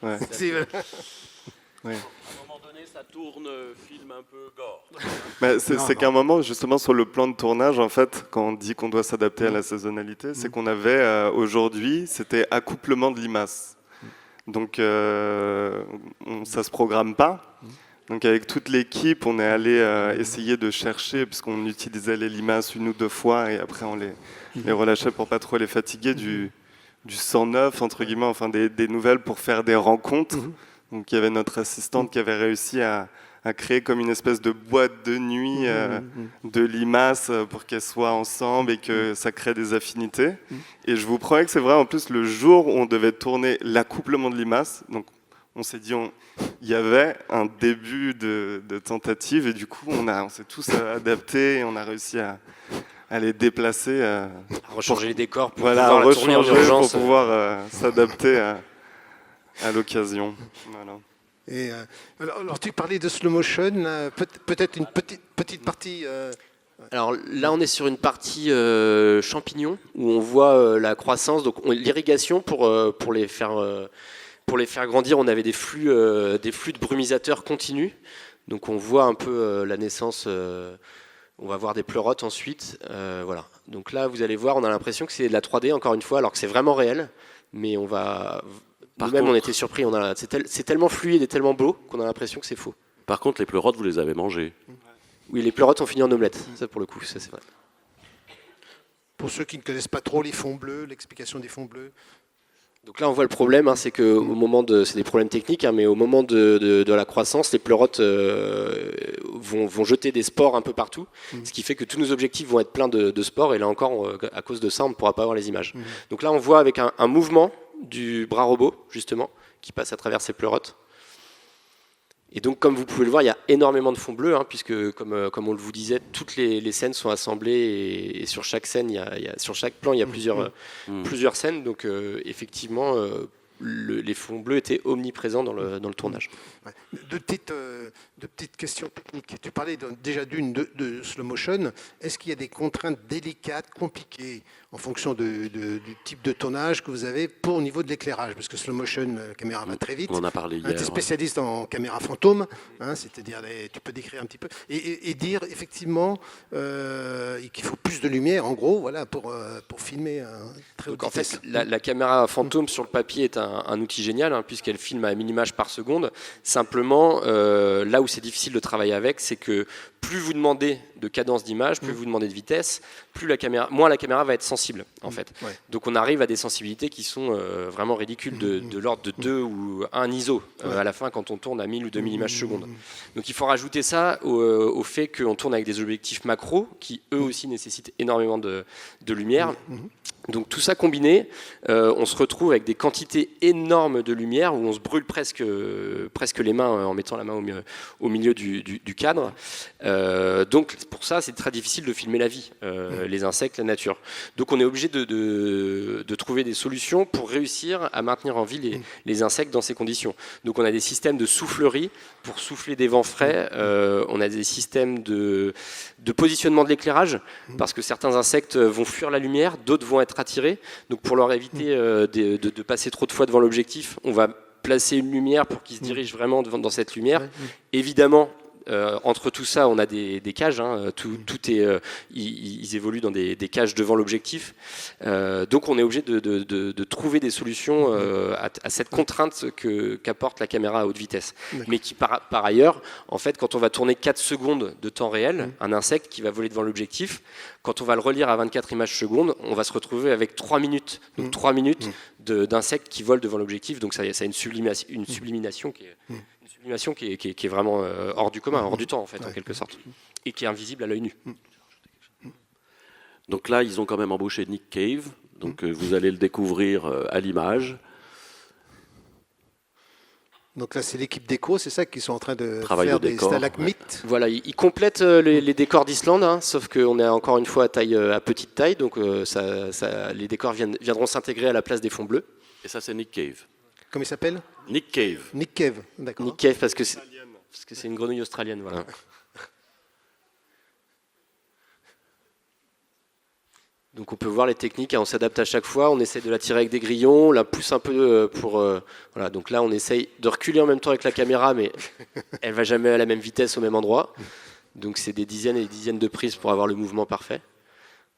[SPEAKER 5] Ouais.
[SPEAKER 3] À un moment donné, ça tourne, film un peu gore.
[SPEAKER 5] Mais c'est qu'à un moment, justement, sur le plan de tournage, en fait, quand on dit qu'on doit s'adapter à la saisonnalité, c'est qu'on avait aujourd'hui, c'était accouplement de limaces. Donc, ça ne se programme pas. Donc avec toute l'équipe, on est allé essayer de chercher, puisqu'on utilisait les limaces 1 ou 2 fois, et après on les relâchait pour pas trop les fatiguer, du sang neuf, entre guillemets, enfin des nouvelles pour faire des rencontres. Donc il y avait notre assistante qui avait réussi à créer comme une espèce de boîte de nuit de limaces pour qu'elles soient ensemble et que ça crée des affinités. Et je vous promets que c'est vrai, en plus, le jour où on devait tourner l'accouplement de limaces, donc on s'est dit, il y avait un début de tentative et du coup, on s'est tous adaptés et on a réussi à les déplacer. À
[SPEAKER 4] rechanger les décors pour pouvoir la tourner en urgence.
[SPEAKER 5] Pour pouvoir s'adapter à l'occasion. Voilà.
[SPEAKER 1] Et alors, tu parlais de slow motion, peut-être une petite partie
[SPEAKER 4] Alors là, on est sur une partie champignons où on voit la croissance. Donc l'irrigation pour les faire grandir, on avait des flux de brumisateurs continus. Donc on voit un peu la naissance. On va voir des pleurotes ensuite. Voilà. Donc là, vous allez voir, on a l'impression que c'est de la 3D encore une fois, alors que c'est vraiment réel. Mais nous-mêmes, on était surpris. C'est tellement fluide et tellement beau qu'on a l'impression que c'est faux.
[SPEAKER 3] Par contre, les pleurotes, vous les avez mangées.
[SPEAKER 4] Oui, les pleurotes ont fini en omelette. Ça, pour le coup, ça c'est vrai.
[SPEAKER 1] Pour ceux qui ne connaissent pas trop les fonds bleus, l'explication des fonds bleus.
[SPEAKER 4] Donc là, on voit le problème, c'est que au moment c'est des problèmes techniques, mais au moment de la croissance, les pleurotes vont jeter des spores un peu partout, ce qui fait que tous nos objectifs vont être pleins de spores. Et là encore, à cause de ça, on ne pourra pas avoir les images. Donc là, on voit avec un mouvement du bras robot, justement, qui passe à travers ces pleurotes. Et donc, comme vous pouvez le voir, il y a énormément de fonds bleus, puisque, comme on le vous disait, toutes les scènes sont assemblées et sur chaque scène, sur chaque plan, il y a plusieurs scènes. Donc, effectivement, les fonds bleus étaient omniprésents dans le tournage.
[SPEAKER 1] Ouais. Deux petites questions techniques. Tu parlais déjà de slow motion. Est-ce qu'il y a des contraintes délicates, compliquées, en fonction du type de tournage que vous avez au niveau de l'éclairage? Parce que slow motion, la caméra va très vite.
[SPEAKER 3] On en a parlé hier.
[SPEAKER 1] Tu es spécialiste en caméra fantôme, c'est-à-dire tu peux décrire un petit peu et dire effectivement qu'il faut plus de lumière, en gros, voilà, pour filmer un très haut
[SPEAKER 4] Donc en
[SPEAKER 1] vitesse.
[SPEAKER 4] fait, la caméra fantôme sur le papier est un outil génial, puisqu'elle filme à 1000 images par seconde. Simplement, là où c'est difficile de travailler avec, c'est que plus vous demandez de cadence d'image, plus vous demandez de vitesse, moins la caméra va être sensible, en fait.
[SPEAKER 1] Ouais.
[SPEAKER 4] Donc on arrive à des sensibilités qui sont vraiment ridicules, de l'ordre de 2 ou 1 ISO à la fin quand on tourne à 1000 ou 2000 images secondes. Donc il faut rajouter ça au fait qu'on tourne avec des objectifs macro qui eux aussi nécessitent énormément de lumière. Donc tout ça combiné, on se retrouve avec des quantités énormes de lumière où on se brûle presque les mains en mettant la main au milieu du cadre. Donc pour ça, c'est très difficile de filmer la vie, les insectes, la nature. Donc on est obligé de trouver des solutions pour réussir à maintenir en vie les insectes dans ces conditions. Donc on a des systèmes de soufflerie pour souffler des vents frais. On a des systèmes de positionnement de l'éclairage parce que certains insectes vont fuir la lumière, d'autres vont être attirés. Donc pour leur éviter de passer trop de fois devant l'objectif, on va placer une lumière pour qu'ils se dirigent vraiment dans cette lumière. Évidemment, entre tout ça, on a des cages. Tout est, ils évoluent dans des cages devant l'objectif. Donc, on est obligé de trouver des solutions à cette contrainte qu'apporte la caméra à haute vitesse. Mais qui, par ailleurs, en fait, quand on va tourner 4 secondes de temps réel, un insecte qui va voler devant l'objectif, quand on va le relire à 24 images secondes, on va se retrouver avec 3 minutes. Donc, 3 minutes d'insectes qui volent devant l'objectif. Donc, ça a une sublimination qui est vraiment hors du commun, hors du temps en fait, en quelque sorte, et qui est invisible à l'œil nu.
[SPEAKER 3] Donc là, ils ont quand même embauché Nick Cave, donc vous allez le découvrir à l'image.
[SPEAKER 1] Donc là, c'est l'équipe déco, c'est ça, qui sont en train de
[SPEAKER 3] Travail
[SPEAKER 1] faire
[SPEAKER 3] de
[SPEAKER 1] des
[SPEAKER 3] décor,
[SPEAKER 1] stalagmites.
[SPEAKER 4] Voilà, ils complètent les décors d'Islande, sauf qu'on est encore une fois à petite taille, donc les décors viendront s'intégrer à la place des fonds bleus.
[SPEAKER 3] Et ça, c'est Nick Cave.
[SPEAKER 1] Comment il s'appelle?
[SPEAKER 3] Nick Cave.
[SPEAKER 1] Nick Cave, d'accord.
[SPEAKER 4] Nick Cave, parce que c'est une grenouille australienne, voilà. Donc on peut voir les techniques, on s'adapte à chaque fois, on essaie de la tirer avec des grillons, on la pousse un peu voilà. Donc là on essaye de reculer en même temps avec la caméra, mais elle va jamais à la même vitesse au même endroit. Donc c'est des dizaines et des dizaines de prises pour avoir le mouvement parfait.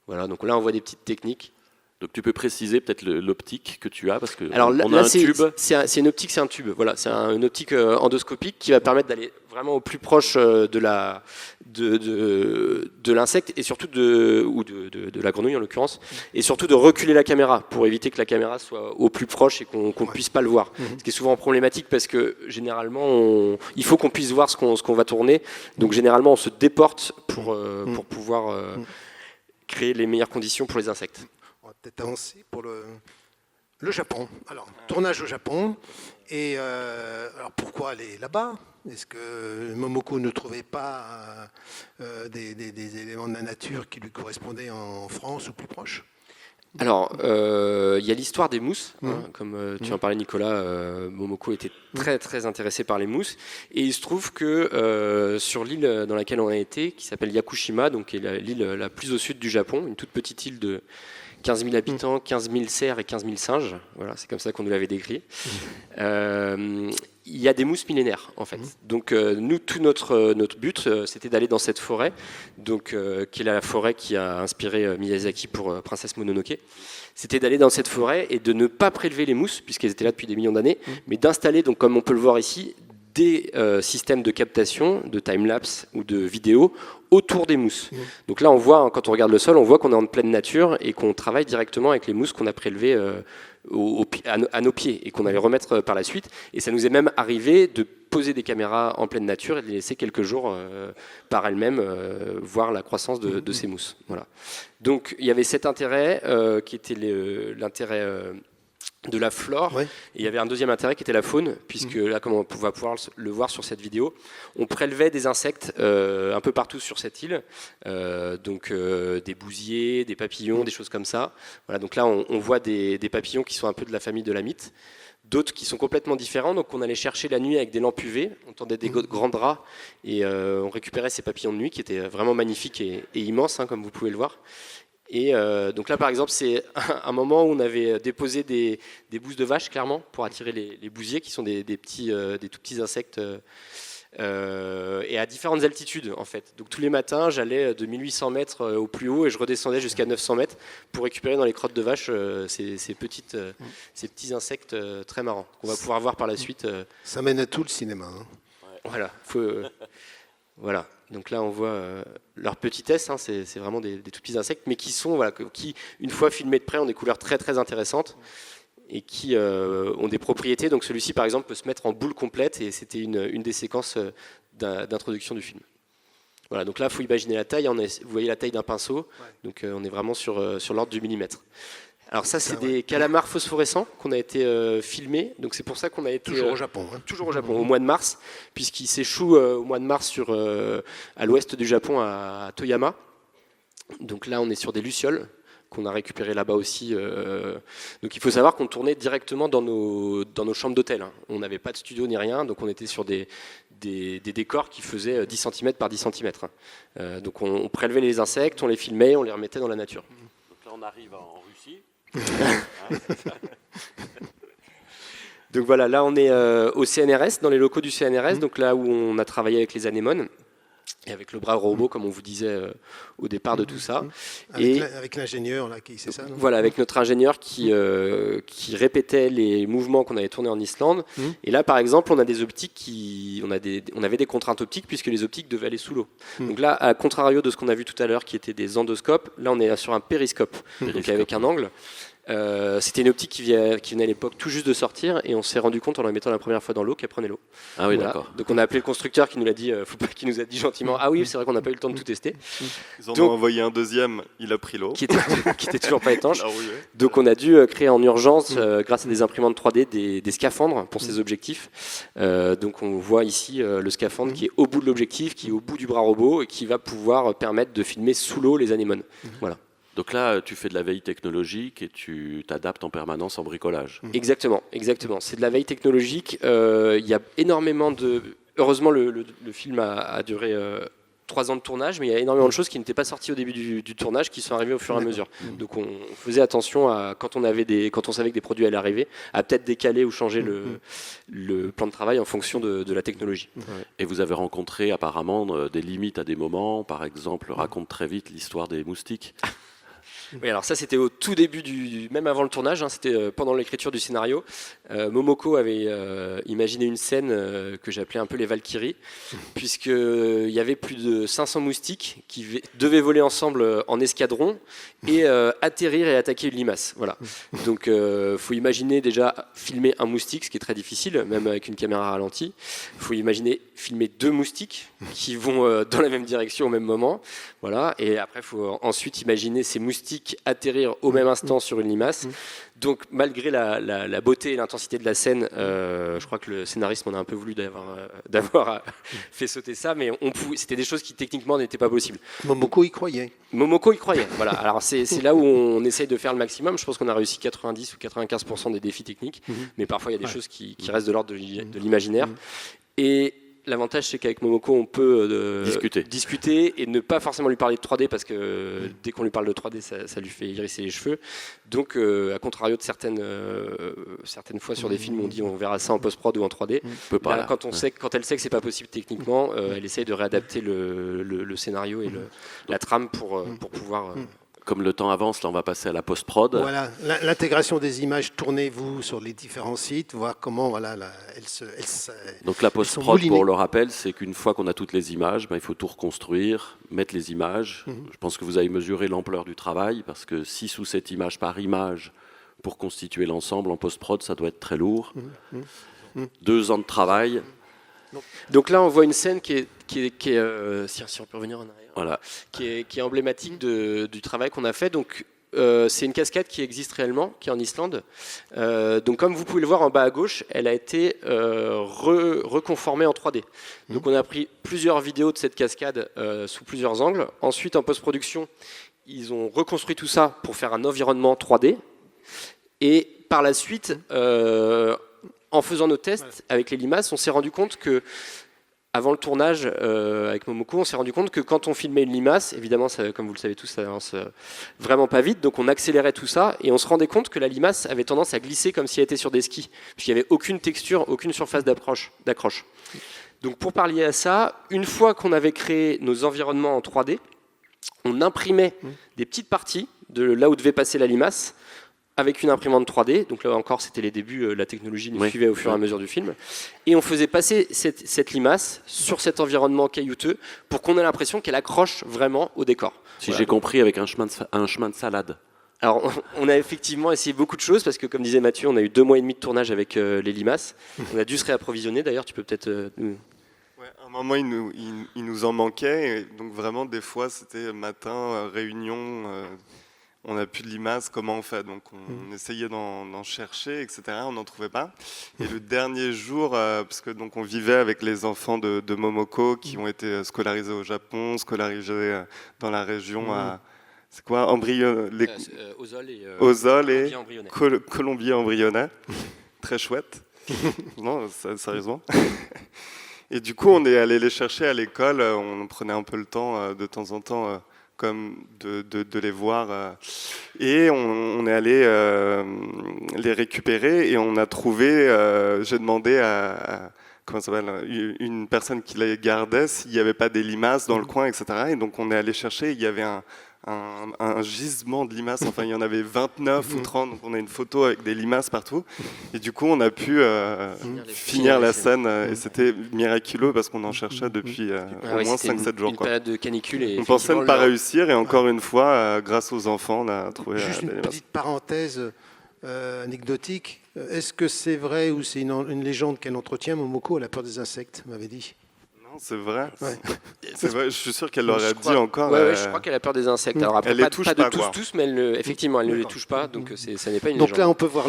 [SPEAKER 4] Voilà, donc là on voit des petites techniques.
[SPEAKER 3] Donc tu peux préciser peut-être l'optique que tu as, parce que
[SPEAKER 4] alors
[SPEAKER 3] on
[SPEAKER 4] là,
[SPEAKER 3] a un tube.
[SPEAKER 4] C'est une optique, c'est un tube. Voilà, c'est une optique endoscopique qui va permettre d'aller vraiment au plus proche de l'insecte et surtout de la grenouille en l'occurrence, et surtout de reculer la caméra pour éviter que la caméra soit au plus proche et qu'on puisse pas le voir. Ce qui est souvent problématique parce que généralement il faut qu'on puisse voir ce qu'on va tourner. Donc généralement on se déporte pour pouvoir créer les meilleures conditions pour les insectes.
[SPEAKER 1] On va peut-être avancer pour le Japon. Alors, tournage au Japon. Et alors, pourquoi aller là-bas? Est-ce que Momoko ne trouvait pas des éléments de la nature qui lui correspondaient en France ou plus proche?
[SPEAKER 4] Alors, il y a l'histoire des mousses, comme tu en parlais Nicolas, Momoko était très très intéressé par les mousses, et il se trouve que sur l'île dans laquelle on a été, qui s'appelle Yakushima, donc qui est l'île la plus au sud du Japon, une toute petite île de 15 000 habitants, 15 000 cerfs et 15 000 singes, voilà, c'est comme ça qu'on nous l'avait décrit. Il y a des mousses millénaires en fait. Donc nous, tout notre but, c'était d'aller dans cette forêt, donc qui est la forêt qui a inspiré Miyazaki pour Princesse Mononoke. C'était d'aller dans cette forêt et de ne pas prélever les mousses puisqu'elles étaient là depuis des millions d'années, mais d'installer, donc comme on peut le voir ici, des systèmes de captation, de time-lapse ou de vidéo autour des mousses. Donc là, on voit, quand on regarde le sol, on voit qu'on est en pleine nature et qu'on travaille directement avec les mousses qu'on a prélevées à nos pieds et qu'on allait remettre par la suite. Et ça nous est même arrivé de poser des caméras en pleine nature et de les laisser quelques jours par elles-mêmes voir la croissance de ces mousses. Voilà. Donc il y avait cet intérêt qui était l'intérêt de la flore, ouais. Et il y avait un deuxième intérêt qui était la faune, puisque là, comme on va pouvoir le voir sur cette vidéo, on prélevait des insectes un peu partout sur cette île, donc des bousiers, des papillons, des choses comme ça. Voilà, donc là, on voit des papillons qui sont un peu de la famille de l'amite, d'autres qui sont complètement différents, donc on allait chercher la nuit avec des lampes UV, on tendait des grands draps, et on récupérait ces papillons de nuit qui étaient vraiment magnifiques et immenses, hein, comme vous pouvez le voir. Et donc là, par exemple, c'est un moment où on avait déposé des bousses de vache, clairement, pour attirer les bousiers, qui sont des tout petits insectes, et à différentes altitudes, en fait. Donc tous les matins, j'allais de 1800 mètres au plus haut et je redescendais jusqu'à 900 mètres pour récupérer dans les crottes de vache ces petits insectes très marrants qu'on va pouvoir voir par la suite.
[SPEAKER 1] Ça mène à tout le cinéma. Hein.
[SPEAKER 4] Voilà, voilà. Donc là, on voit leur petitesse, hein, c'est vraiment des tout petits insectes, mais qui sont, voilà, qui, une fois filmés de près, ont des couleurs très très intéressantes et qui ont des propriétés. Donc celui-ci, par exemple, peut se mettre en boule complète, et c'était une des séquences d'introduction du film. Voilà, donc là, il faut imaginer la taille. Vous voyez la taille d'un pinceau, donc on est vraiment sur l'ordre du millimètre. Alors ça, c'est des calamars phosphorescents qu'on a été filmés. Donc c'est pour ça qu'on a été
[SPEAKER 1] toujours au Japon. Hein.
[SPEAKER 4] Toujours au Japon, au mois de mars, puisqu'ils s'échouent au mois de mars à l'ouest du Japon, à Toyama. Donc là, on est sur des lucioles qu'on a récupérées là-bas aussi. Donc il faut savoir qu'on tournait directement dans nos chambres d'hôtel. Hein. On n'avait pas de studio ni rien, donc on était sur des décors qui faisaient 10 cm par 10 cm. Hein. Donc on prélevait les insectes, on les filmait, on les remettait dans la nature.
[SPEAKER 3] Donc là, on arrive en Russie.
[SPEAKER 4] Donc voilà, là on est au CNRS, dans les locaux du CNRS, donc là où on a travaillé avec les anémones et avec le bras robot, comme on vous disait au départ de tout ça.
[SPEAKER 1] Avec l'ingénieur, là, c'est ça, non ?
[SPEAKER 4] Voilà, avec notre ingénieur qui répétait les mouvements qu'on avait tournés en Islande. Et là, par exemple, on a des optiques on avait des contraintes optiques puisque les optiques devaient aller sous l'eau. Donc là, à contrario de ce qu'on a vu tout à l'heure, qui était des endoscopes, là on est sur un périscope, donc avec un angle. C'était une optique qui venait à l'époque tout juste de sortir, et on s'est rendu compte en la mettant la première fois dans l'eau qu'elle prenait l'eau.
[SPEAKER 3] Ah oui,
[SPEAKER 4] voilà.
[SPEAKER 3] d'accord.
[SPEAKER 4] Donc on a appelé le constructeur qui nous l'a dit, qui nous a dit gentiment, ah oui, c'est vrai qu'on n'a pas eu le temps de tout tester.
[SPEAKER 5] Ils en ont envoyé un deuxième, il a pris l'eau.
[SPEAKER 4] Qui était toujours pas étanche.
[SPEAKER 5] Ah oui, oui.
[SPEAKER 4] Donc on a dû créer en urgence, grâce à des imprimantes 3D, des scaphandres pour ces objectifs. Donc on voit ici le scaphandre qui est au bout de l'objectif, qui est au bout du bras robot, et qui va pouvoir permettre de filmer sous l'eau les anémones. Voilà.
[SPEAKER 3] Donc là, tu fais de la veille technologique et tu t'adaptes en permanence en bricolage.
[SPEAKER 4] Exactement. C'est de la veille technologique. Il y a énormément de... Heureusement, le film a duré 3 ans de tournage, mais il y a énormément de choses qui n'étaient pas sorties au début du tournage, qui sont arrivées au fur et à mesure. Donc on faisait attention à, quand on savait que des produits allaient arriver, à peut-être décaler ou changer le plan de travail en fonction de la technologie.
[SPEAKER 3] Et vous avez rencontré apparemment des limites à des moments. Par exemple, raconte très vite l'histoire des moustiques.
[SPEAKER 4] Oui, alors ça c'était au tout début, même avant le tournage, hein, c'était pendant l'écriture du scénario. Momoko avait imaginé une scène que j'appelais un peu les Valkyries, puisqu'il y avait plus de 500 moustiques qui devaient voler ensemble en escadron et atterrir et attaquer une limace. Voilà. Donc il faut imaginer déjà filmer un moustique, ce qui est très difficile, même avec une caméra ralentie. Il faut imaginer filmer 2 moustiques qui vont dans la même direction au même moment. Voilà. Et après, il faut ensuite imaginer ces moustiques atterrir au même instant sur une limace. Donc, malgré la beauté et l'intensité de la scène, je crois que le scénariste m'en a un peu voulu d'avoir fait sauter ça, mais c'était des choses qui techniquement n'étaient pas possibles.
[SPEAKER 1] Momoko y croyait.
[SPEAKER 4] Momoko y croyait. Voilà. Alors, c'est là où on essaye de faire le maximum. Je pense qu'on a réussi 90 ou 95% des défis techniques, mais parfois, il y a des choses qui restent de l'ordre de l'imaginaire. Et l'avantage, c'est qu'avec Momoko, on peut discuter et ne pas forcément lui parler de 3D parce que dès qu'on lui parle de 3D, ça lui fait hérisser les cheveux. Donc, à contrario de certaines fois sur des films, on dit on verra ça en post-prod ou en 3D. Là, quand elle sait que c'est pas possible techniquement, elle essaye de réadapter le scénario et la trame pour pouvoir.
[SPEAKER 3] Comme le temps avance, là on va passer à la post-prod.
[SPEAKER 1] Voilà, l'intégration des images, tournez-vous sur les différents sites, voir comment
[SPEAKER 3] Donc la post-prod, pour le rappel, c'est qu'une fois qu'on a toutes les images, il faut tout reconstruire, mettre les images. Je pense que vous avez mesuré l'ampleur du travail, parce que 6 ou 7 images par image pour constituer l'ensemble en post-prod, ça doit être très lourd. 2 ans de travail.
[SPEAKER 4] Donc là, on voit une scène qui est si on peut revenir en arrière,
[SPEAKER 3] voilà.
[SPEAKER 4] qui est emblématique du travail qu'on a fait. Donc, c'est une cascade qui existe réellement, qui est en Islande. Donc, comme vous pouvez le voir en bas à gauche, elle a été reconformée en 3D. Donc, on a pris plusieurs vidéos de cette cascade sous plusieurs angles. Ensuite, en post-production, ils ont reconstruit tout ça pour faire un environnement 3D. Et par la suite, en faisant nos tests avec les limaces, on s'est rendu compte que avant le tournage avec Momoko, on s'est rendu compte que quand on filmait une limace, évidemment, ça, comme vous le savez tous, ça avance vraiment pas vite, donc on accélérait tout ça et on se rendait compte que la limace avait tendance à glisser comme si elle était sur des skis, puisqu'il n'y avait aucune texture, aucune surface d'accroche. Donc pour pallier à ça, une fois qu'on avait créé nos environnements en 3D, on imprimait des petites parties de là où devait passer la limace, avec une imprimante 3D, donc là encore c'était les débuts, la technologie nous suivait au fur et à mesure du film, et on faisait passer cette limace sur cet environnement caillouteux pour qu'on ait l'impression qu'elle accroche vraiment au décor.
[SPEAKER 3] Si j'ai compris, avec un chemin de salade.
[SPEAKER 4] Alors on a effectivement essayé beaucoup de choses, parce que comme disait Mathieu, on a eu 2 mois et demi de tournage avec les limaces, on a dû se réapprovisionner, d'ailleurs tu peux peut-être...
[SPEAKER 5] À un moment, il nous en manquait, et donc vraiment des fois c'était matin, réunion... on n'a plus de limaces, comment on fait? Donc on essayait d'en chercher, etc. On n'en trouvait pas. Et le dernier jour, parce que donc on vivait avec les enfants de Momoko qui ont été scolarisés au Japon, scolarisés dans la région c'est quoi, Ozol et Colombier-Embryonnais. Très chouette. Non, sérieusement. Et du coup, on est allé les chercher à l'école. On prenait un peu le temps de temps en temps. Comme de les voir. Et on est allé les récupérer et on a trouvé, j'ai demandé à comment ça s'appelle, une personne qui les gardait s'il n'y avait pas des limaces dans le coin, etc. Et donc on est allé chercher, il y avait un gisement de limaces, enfin il y en avait 29 ou 30, donc on a une photo avec des limaces partout. Et du coup on a pu finir la scène et c'était miraculeux parce qu'on en cherchait depuis au moins 5-7 jours.
[SPEAKER 4] Une période de canicule. Et
[SPEAKER 5] on pensait ne pas réussir et encore une fois, grâce aux enfants, on a trouvé
[SPEAKER 1] Juste
[SPEAKER 5] des
[SPEAKER 1] une
[SPEAKER 5] limaces.
[SPEAKER 1] petite parenthèse anecdotique. Est-ce que c'est vrai ou c'est une légende qu'elle entretient? Momoko a la peur des insectes, m'avait dit.
[SPEAKER 5] Non, c'est vrai.
[SPEAKER 1] Ouais.
[SPEAKER 5] C'est vrai. Je suis sûr qu'elle l'aurait dit encore.
[SPEAKER 4] Ouais, je crois qu'elle a peur des insectes. Alors après,
[SPEAKER 5] elle les
[SPEAKER 4] pas
[SPEAKER 5] touche
[SPEAKER 4] de
[SPEAKER 5] pas,
[SPEAKER 4] tous, mais effectivement, elle ne les touche pas, donc ça n'est pas une
[SPEAKER 1] Donc
[SPEAKER 4] légende.
[SPEAKER 1] là, on peut voir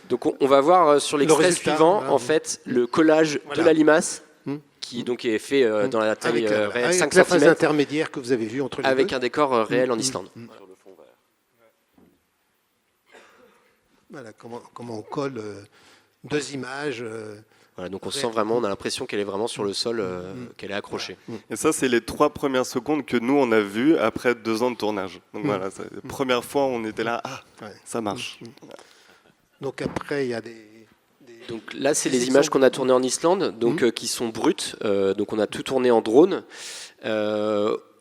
[SPEAKER 4] Donc on va voir sur l'extrait
[SPEAKER 1] résultat,
[SPEAKER 4] suivant,
[SPEAKER 1] voilà.
[SPEAKER 4] en fait, le collage de la limace, qui donc est fait dans la taille réelle,
[SPEAKER 1] avec
[SPEAKER 4] 5
[SPEAKER 1] la phase
[SPEAKER 4] cm,
[SPEAKER 1] intermédiaire que vous avez vue entre les
[SPEAKER 4] avec
[SPEAKER 1] deux.
[SPEAKER 4] un décor réel en Islande.
[SPEAKER 1] Voilà, comment on colle 2 images.
[SPEAKER 4] Voilà, donc on sent vraiment, on a l'impression qu'elle est vraiment sur le sol, qu'elle est accrochée.
[SPEAKER 5] Et ça, c'est les 3 premières secondes que nous, on a vues après 2 ans de tournage. Donc voilà, c'est la première fois, on était là, ça marche.
[SPEAKER 1] Donc après, il y a des...
[SPEAKER 4] Donc là, c'est les images qu'on a tournées en Islande, donc qui sont brutes. Donc on a tout tourné en drone.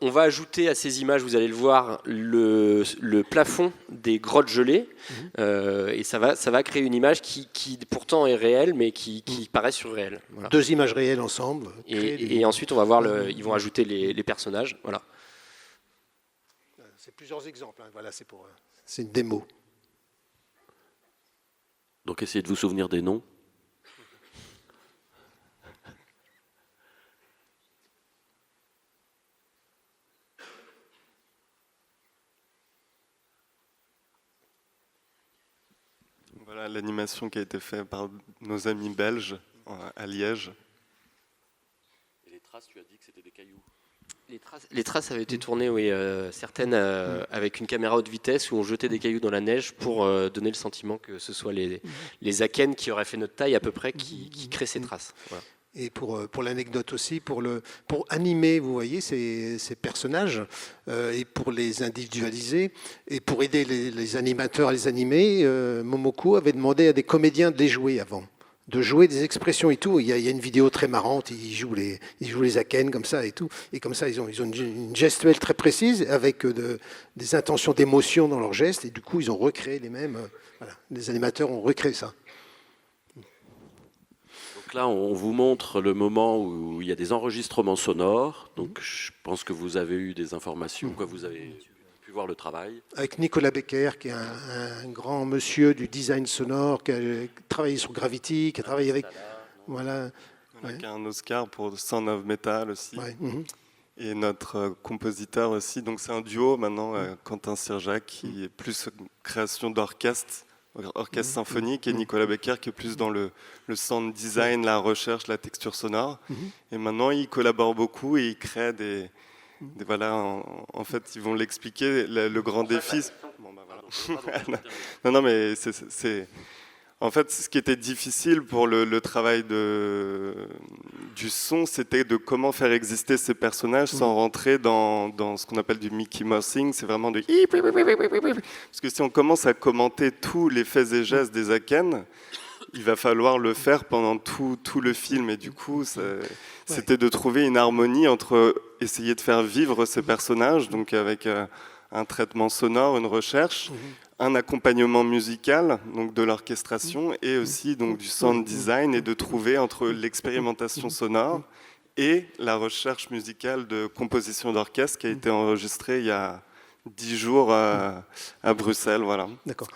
[SPEAKER 4] On va ajouter à ces images, vous allez le voir, le plafond des grottes gelées, et ça va créer une image qui pourtant est réelle, mais qui paraît surréelle. Voilà.
[SPEAKER 1] 2 images réelles ensemble.
[SPEAKER 4] Et ensuite, on va voir, ils vont ajouter les personnages. Voilà.
[SPEAKER 1] C'est plusieurs exemples. Voilà, c'est une démo.
[SPEAKER 3] Donc essayez de vous souvenir des noms.
[SPEAKER 5] l'animation qui a été faite par nos amis belges à Liège.
[SPEAKER 3] Et les traces, tu as dit que c'était des cailloux.
[SPEAKER 4] Les traces avaient été tournées, oui, certaines avec une caméra haute vitesse où on jetait des cailloux dans la neige pour donner le sentiment que ce soit les akènes qui auraient fait notre taille à peu près qui créent ces traces. Voilà.
[SPEAKER 1] Et pour l'anecdote aussi, pour animer, vous voyez, ces personnages, et pour les individualiser, et pour aider les animateurs à les animer, Momoko avait demandé à des comédiens de les jouer avant, de jouer des expressions et tout. Il y a une vidéo très marrante, ils jouent les akènes comme ça et tout. Et comme ça, ils ont une gestuelle très précise, avec des intentions d'émotion dans leurs gestes, et du coup, ils ont recréé les mêmes. Voilà, les animateurs ont recréé ça.
[SPEAKER 3] Donc là, on vous montre le moment où il y a des enregistrements sonores. Donc je pense que vous avez eu des informations, que vous avez pu voir le travail.
[SPEAKER 1] Avec Nicolas Becker, qui est un grand monsieur du design sonore, qui a travaillé sur Gravity, qui a travaillé avec... Voilà.
[SPEAKER 5] Qui a un Oscar pour Sound of Metal aussi.
[SPEAKER 1] Ouais.
[SPEAKER 5] Et notre compositeur aussi. Donc c'est un duo maintenant, Quentin Sirjac, qui est plus création d'orchestre symphonique, et Nicolas Becker qui est plus dans le sound design, la recherche, la texture sonore. Et maintenant, ils collaborent beaucoup et ils créent voilà, en fait, ils vont l'expliquer, le grand défi. Bon, bah, voilà. non, mais c'est... En fait, ce qui était difficile pour le travail du son, c'était de comment faire exister ces personnages sans rentrer dans ce qu'on appelle du Mickey Mousing. C'est vraiment de... Parce que si on commence à commenter tous les faits et gestes des akènes, il va falloir le faire pendant tout le film. Et du coup, c'était de trouver une harmonie entre essayer de faire vivre ces personnages, donc avec un traitement sonore, une recherche, un accompagnement musical, donc de l'orchestration, et aussi donc du sound design, et de trouver entre l'expérimentation sonore et la recherche musicale de composition d'orchestre qui a été enregistrée il y a 10 jours à Bruxelles. Voilà.
[SPEAKER 1] D'accord.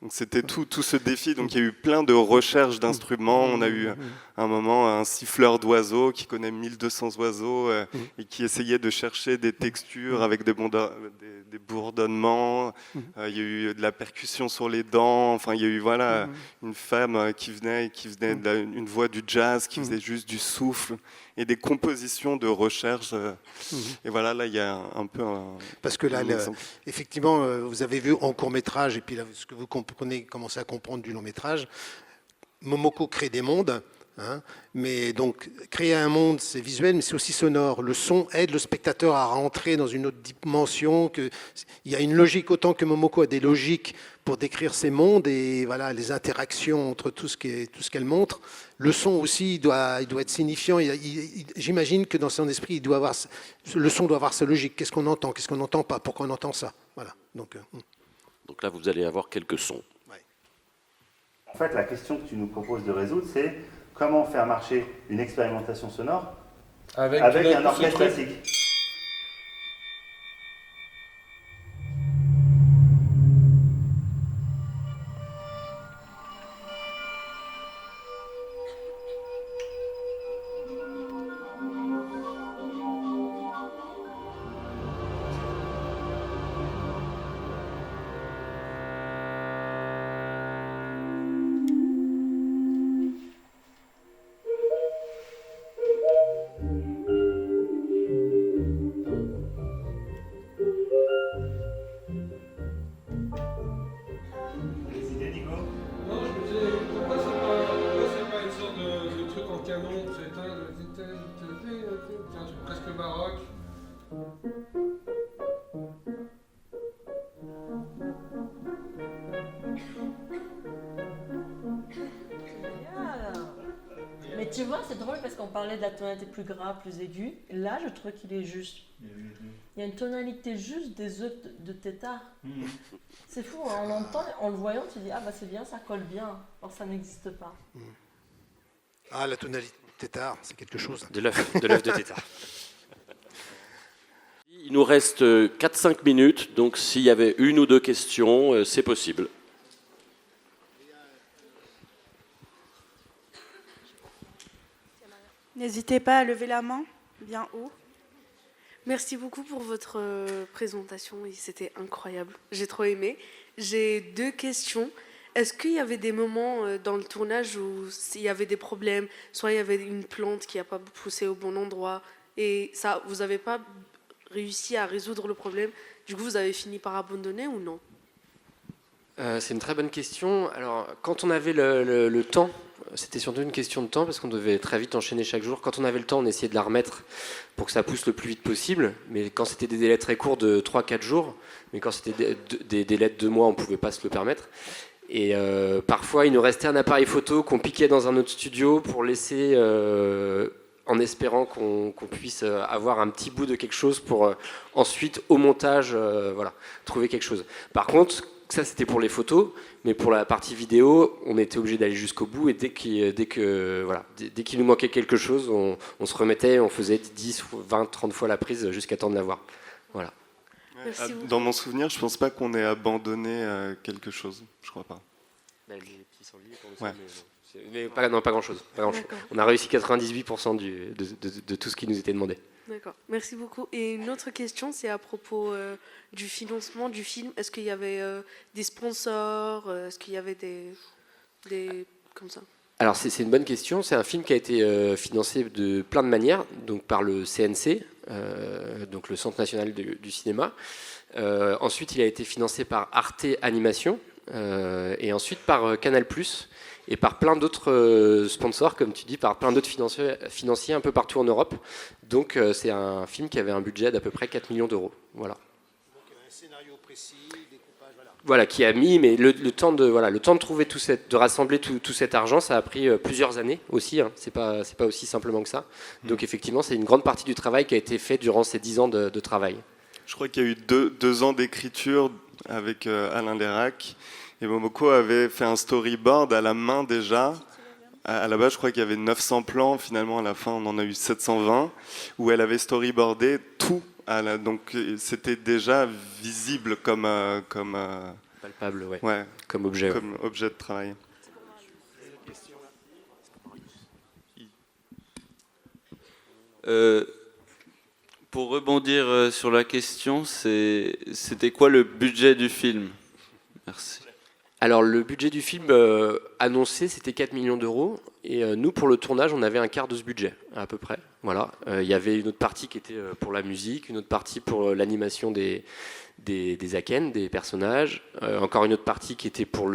[SPEAKER 5] Donc c'était tout ce défi. Donc il y a eu plein de recherches d'instruments. On a eu un moment un siffleur d'oiseaux qui connaît 1200 oiseaux et qui essayait de chercher des textures avec des bourdonnements. Il y a eu de la percussion sur les dents. Enfin, il y a eu voilà une femme qui venait une voix du jazz qui faisait juste du souffle et des compositions de recherche. Et voilà, là il y a un peu
[SPEAKER 1] parce que là, effectivement, vous avez vu en court métrage, et puis là, ce que vous commencez à comprendre du long métrage, Momoko crée des mondes. Mais donc créer un monde, c'est visuel, mais c'est aussi sonore. Le son aide le spectateur à rentrer dans une autre dimension. Il y a une logique, autant que Momoko a des logiques pour décrire ces mondes, et voilà, les interactions entre tout ce qu'elle montre. Le son aussi, il doit être signifiant. J'imagine que dans son esprit, le son doit avoir sa logique. Qu'est-ce qu'on entend, qu'est-ce qu'on n'entend pas, pourquoi on entend ça. Voilà. Donc
[SPEAKER 3] là, vous allez avoir quelques sons.
[SPEAKER 6] En fait, la question que tu nous proposes de résoudre, c'est comment faire marcher une expérimentation sonore avec un orchestre classique.
[SPEAKER 2] Mais tu vois, c'est drôle parce qu'on parlait de la tonalité plus grave, plus aiguë. Là, je trouve qu'il est juste. Il y a une tonalité juste des œufs de tétard. C'est fou, hein, on entend, en le voyant, tu dis, ah bah c'est bien, ça colle bien. Or, ça n'existe pas.
[SPEAKER 1] Ah, la tonalité tétard, c'est quelque chose.
[SPEAKER 4] De l'œuf de tétard.
[SPEAKER 3] Il nous reste 4-5 minutes, donc s'il y avait une ou deux questions, c'est possible.
[SPEAKER 7] N'hésitez pas à lever la main, bien haut. Merci beaucoup pour votre présentation, c'était incroyable. J'ai trop aimé. J'ai 2 questions. Est-ce qu'il y avait des moments dans le tournage où il y avait des problèmes, soit il y avait une plante qui n'a pas poussé au bon endroit, et ça, vous n'avez pas réussi à résoudre le problème, du coup vous avez fini par abandonner ou non?
[SPEAKER 4] C'est une très bonne question. Alors, quand on avait le temps, c'était surtout une question de temps parce qu'on devait très vite enchaîner chaque jour. Quand on avait le temps, on essayait de la remettre pour que ça pousse le plus vite possible. Mais quand c'était des délais très courts de 3-4 jours, mais quand c'était des délais de 2 mois, on ne pouvait pas se le permettre. Et parfois, il nous restait un appareil photo qu'on piquait dans un autre studio pour laisser, en espérant qu'on puisse avoir un petit bout de quelque chose pour ensuite, au montage, trouver quelque chose. Par contre, ça c'était pour les photos, mais pour la partie vidéo, on était obligé d'aller jusqu'au bout et dès qu'il nous manquait quelque chose, on se remettait, on faisait 10, 20, 30 fois la prise jusqu'à temps de l'avoir. Voilà.
[SPEAKER 5] Dans mon souvenir, je pense pas qu'on ait abandonné quelque chose, je crois pas.
[SPEAKER 4] Les petits sangliers,
[SPEAKER 5] ouais.
[SPEAKER 4] Mais pas grand-chose. On a réussi 98% de tout ce qui nous était demandé.
[SPEAKER 7] D'accord, merci beaucoup. Et une autre question, c'est à propos du financement du film. Est-ce qu'il y avait des sponsors? Est-ce qu'il y avait des comme ça?
[SPEAKER 4] Alors c'est une bonne question. C'est un film qui a été financé de plein de manières, donc par le CNC, donc le Centre national du cinéma. Ensuite, il a été financé par Arte Animation et ensuite par Canal+. Et par plein d'autres sponsors, comme tu dis, par plein d'autres financiers un peu partout en Europe. Donc c'est un film qui avait un budget d'à peu près 4 millions d'euros. Voilà.
[SPEAKER 1] Donc un scénario précis, découpage, voilà.
[SPEAKER 4] Voilà, qui a mis, mais le temps de trouver de rassembler tout cet argent, ça a pris plusieurs années aussi. Hein. C'est pas aussi simplement que ça. Donc effectivement, c'est une grande partie du travail qui a été fait durant ces 10 ans de travail.
[SPEAKER 5] Je crois qu'il y a eu deux ans d'écriture avec Alain Lérac. Et Momoko avait fait un storyboard à la main déjà. À la base, je crois qu'il y avait 900 plans. Finalement, à la fin, on en a eu 720, où elle avait storyboardé tout. Donc, c'était déjà visible comme
[SPEAKER 4] palpable,
[SPEAKER 5] ouais,
[SPEAKER 4] comme objet.
[SPEAKER 5] Comme objet de travail.
[SPEAKER 8] Pour rebondir sur la question, c'était quoi le budget du film? Merci.
[SPEAKER 4] Alors le budget du film annoncé, c'était 4 millions d'euros. Et nous, pour le tournage, on avait un quart de ce budget, à peu près. Voilà. Il y avait une autre partie qui était pour la musique, une autre partie pour l'animation des akens, des personnages. Encore une autre partie qui était pour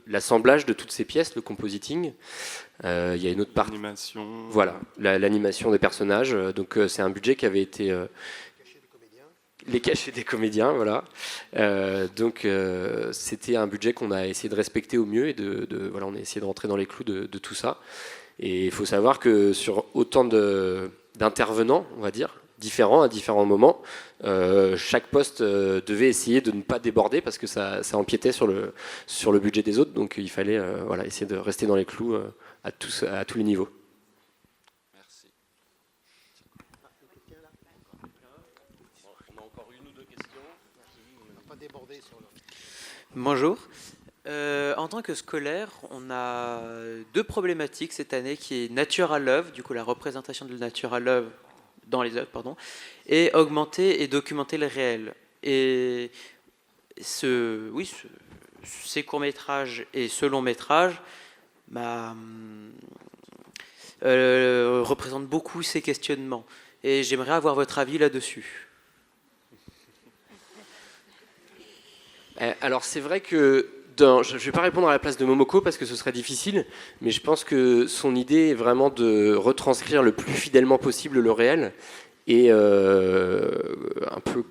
[SPEAKER 4] l'assemblage de toutes ces pièces, le compositing. Il y a une autre partie...
[SPEAKER 5] L'animation.
[SPEAKER 4] Voilà, l'animation des personnages. Donc c'est un budget qui avait été... les cachets des comédiens, voilà. Donc c'était un budget qu'on a essayé de respecter au mieux et on a essayé de rentrer dans les clous de tout ça. Et il faut savoir que sur autant d'intervenants, on va dire, différents à différents moments, chaque poste devait essayer de ne pas déborder parce que ça empiétait sur le budget des autres. Donc il fallait essayer de rester dans les clous à tous les niveaux.
[SPEAKER 9] Bonjour. En tant que scolaire, on a 2 problématiques cette année qui est nature à l'œuvre, du coup la représentation de la nature à l'œuvre dans les œuvres, pardon, et augmenter et documenter le réel. Et ces courts-métrages et ce long-métrage représentent beaucoup ces questionnements. Et j'aimerais avoir votre avis là-dessus.
[SPEAKER 4] Alors c'est vrai que, je ne vais pas répondre à la place de Momoko parce que ce serait difficile, mais je pense que son idée est vraiment de retranscrire le plus fidèlement possible le réel et un peu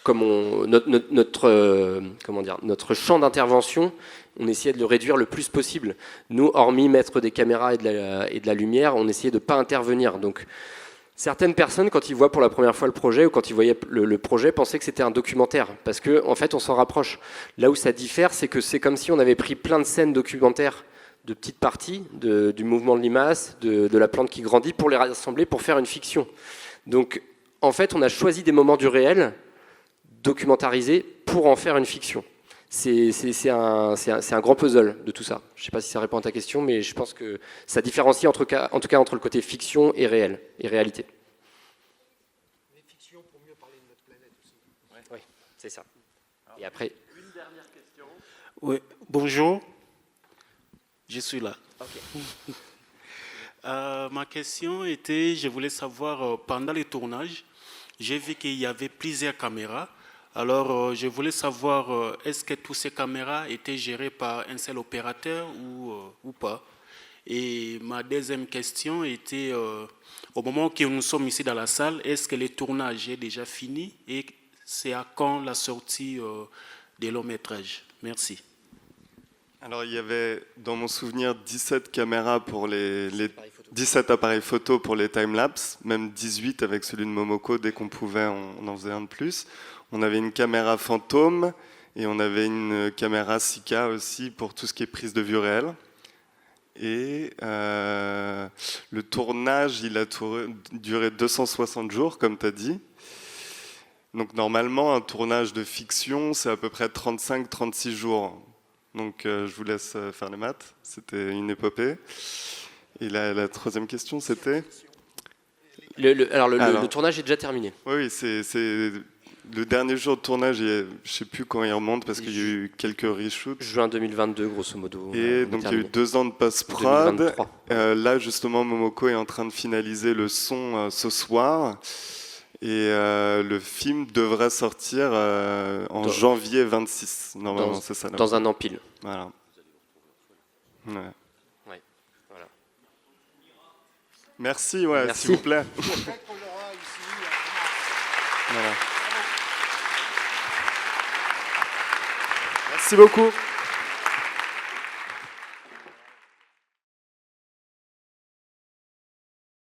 [SPEAKER 4] comme notre champ d'intervention, on essayait de le réduire le plus possible. Nous, hormis mettre des caméras et de la lumière, on essayait de ne pas intervenir. Donc, certaines personnes, quand ils voient pour la première fois le projet ou quand ils voyaient le projet, pensaient que c'était un documentaire parce qu'en fait, on s'en rapproche. Là où ça diffère, c'est que c'est comme si on avait pris plein de scènes documentaires de petites parties, du mouvement de limace, de la plante qui grandit, pour les rassembler, pour faire une fiction. Donc, en fait, on a choisi des moments du réel documentarisés pour en faire une fiction. C'est un grand puzzle de tout ça. Je ne sais pas si ça répond à ta question, mais je pense que ça différencie en tout cas entre le côté fiction et réel, et réalité.
[SPEAKER 1] Mais fiction pour mieux parler de notre planète aussi.
[SPEAKER 4] Oui, c'est ça. Et après...
[SPEAKER 8] Une dernière question.
[SPEAKER 10] Oui, bonjour. Je suis là. Ma question était, je voulais savoir, pendant le tournage, j'ai vu qu'il y avait plusieurs caméras. Alors, je voulais savoir, est-ce que toutes ces caméras étaient gérées par un seul opérateur ou pas? Et ma deuxième question était, au moment où nous sommes ici dans la salle, est-ce que le tournage est déjà fini et c'est à quand la sortie des longs métrages? Merci.
[SPEAKER 5] Alors, il y avait, dans mon souvenir, 17 caméras pour les 17 appareils photo pour les timelapses, même 18 avec celui de Momoko. Dès qu'on pouvait, on en faisait un de plus. On avait une caméra fantôme et on avait une caméra Sika aussi pour tout ce qui est prise de vue réelle. Et le tournage, il a duré 260 jours, comme tu as dit. Donc normalement, un tournage de fiction, c'est à peu près 35-36 jours. Donc je vous laisse faire les maths. C'était une épopée. Et la troisième question, c'était
[SPEAKER 4] le tournage est déjà terminé.
[SPEAKER 5] Oui, c'est le dernier jour de tournage. Je ne sais plus quand il remonte parce qu'il y a eu quelques reshoots.
[SPEAKER 4] Juin 2022, grosso modo.
[SPEAKER 5] Et donc il y a eu 2 ans de post-prod. Là, justement, Momoko est en train de finaliser le son ce soir. Et le film devrait sortir en janvier 26. Normalement, c'est ça.
[SPEAKER 4] Dans un an pile.
[SPEAKER 5] Voilà. Ouais.
[SPEAKER 4] Ouais, voilà.
[SPEAKER 5] Merci,
[SPEAKER 4] Merci.
[SPEAKER 5] s'il vous plaît. Voilà. Merci beaucoup.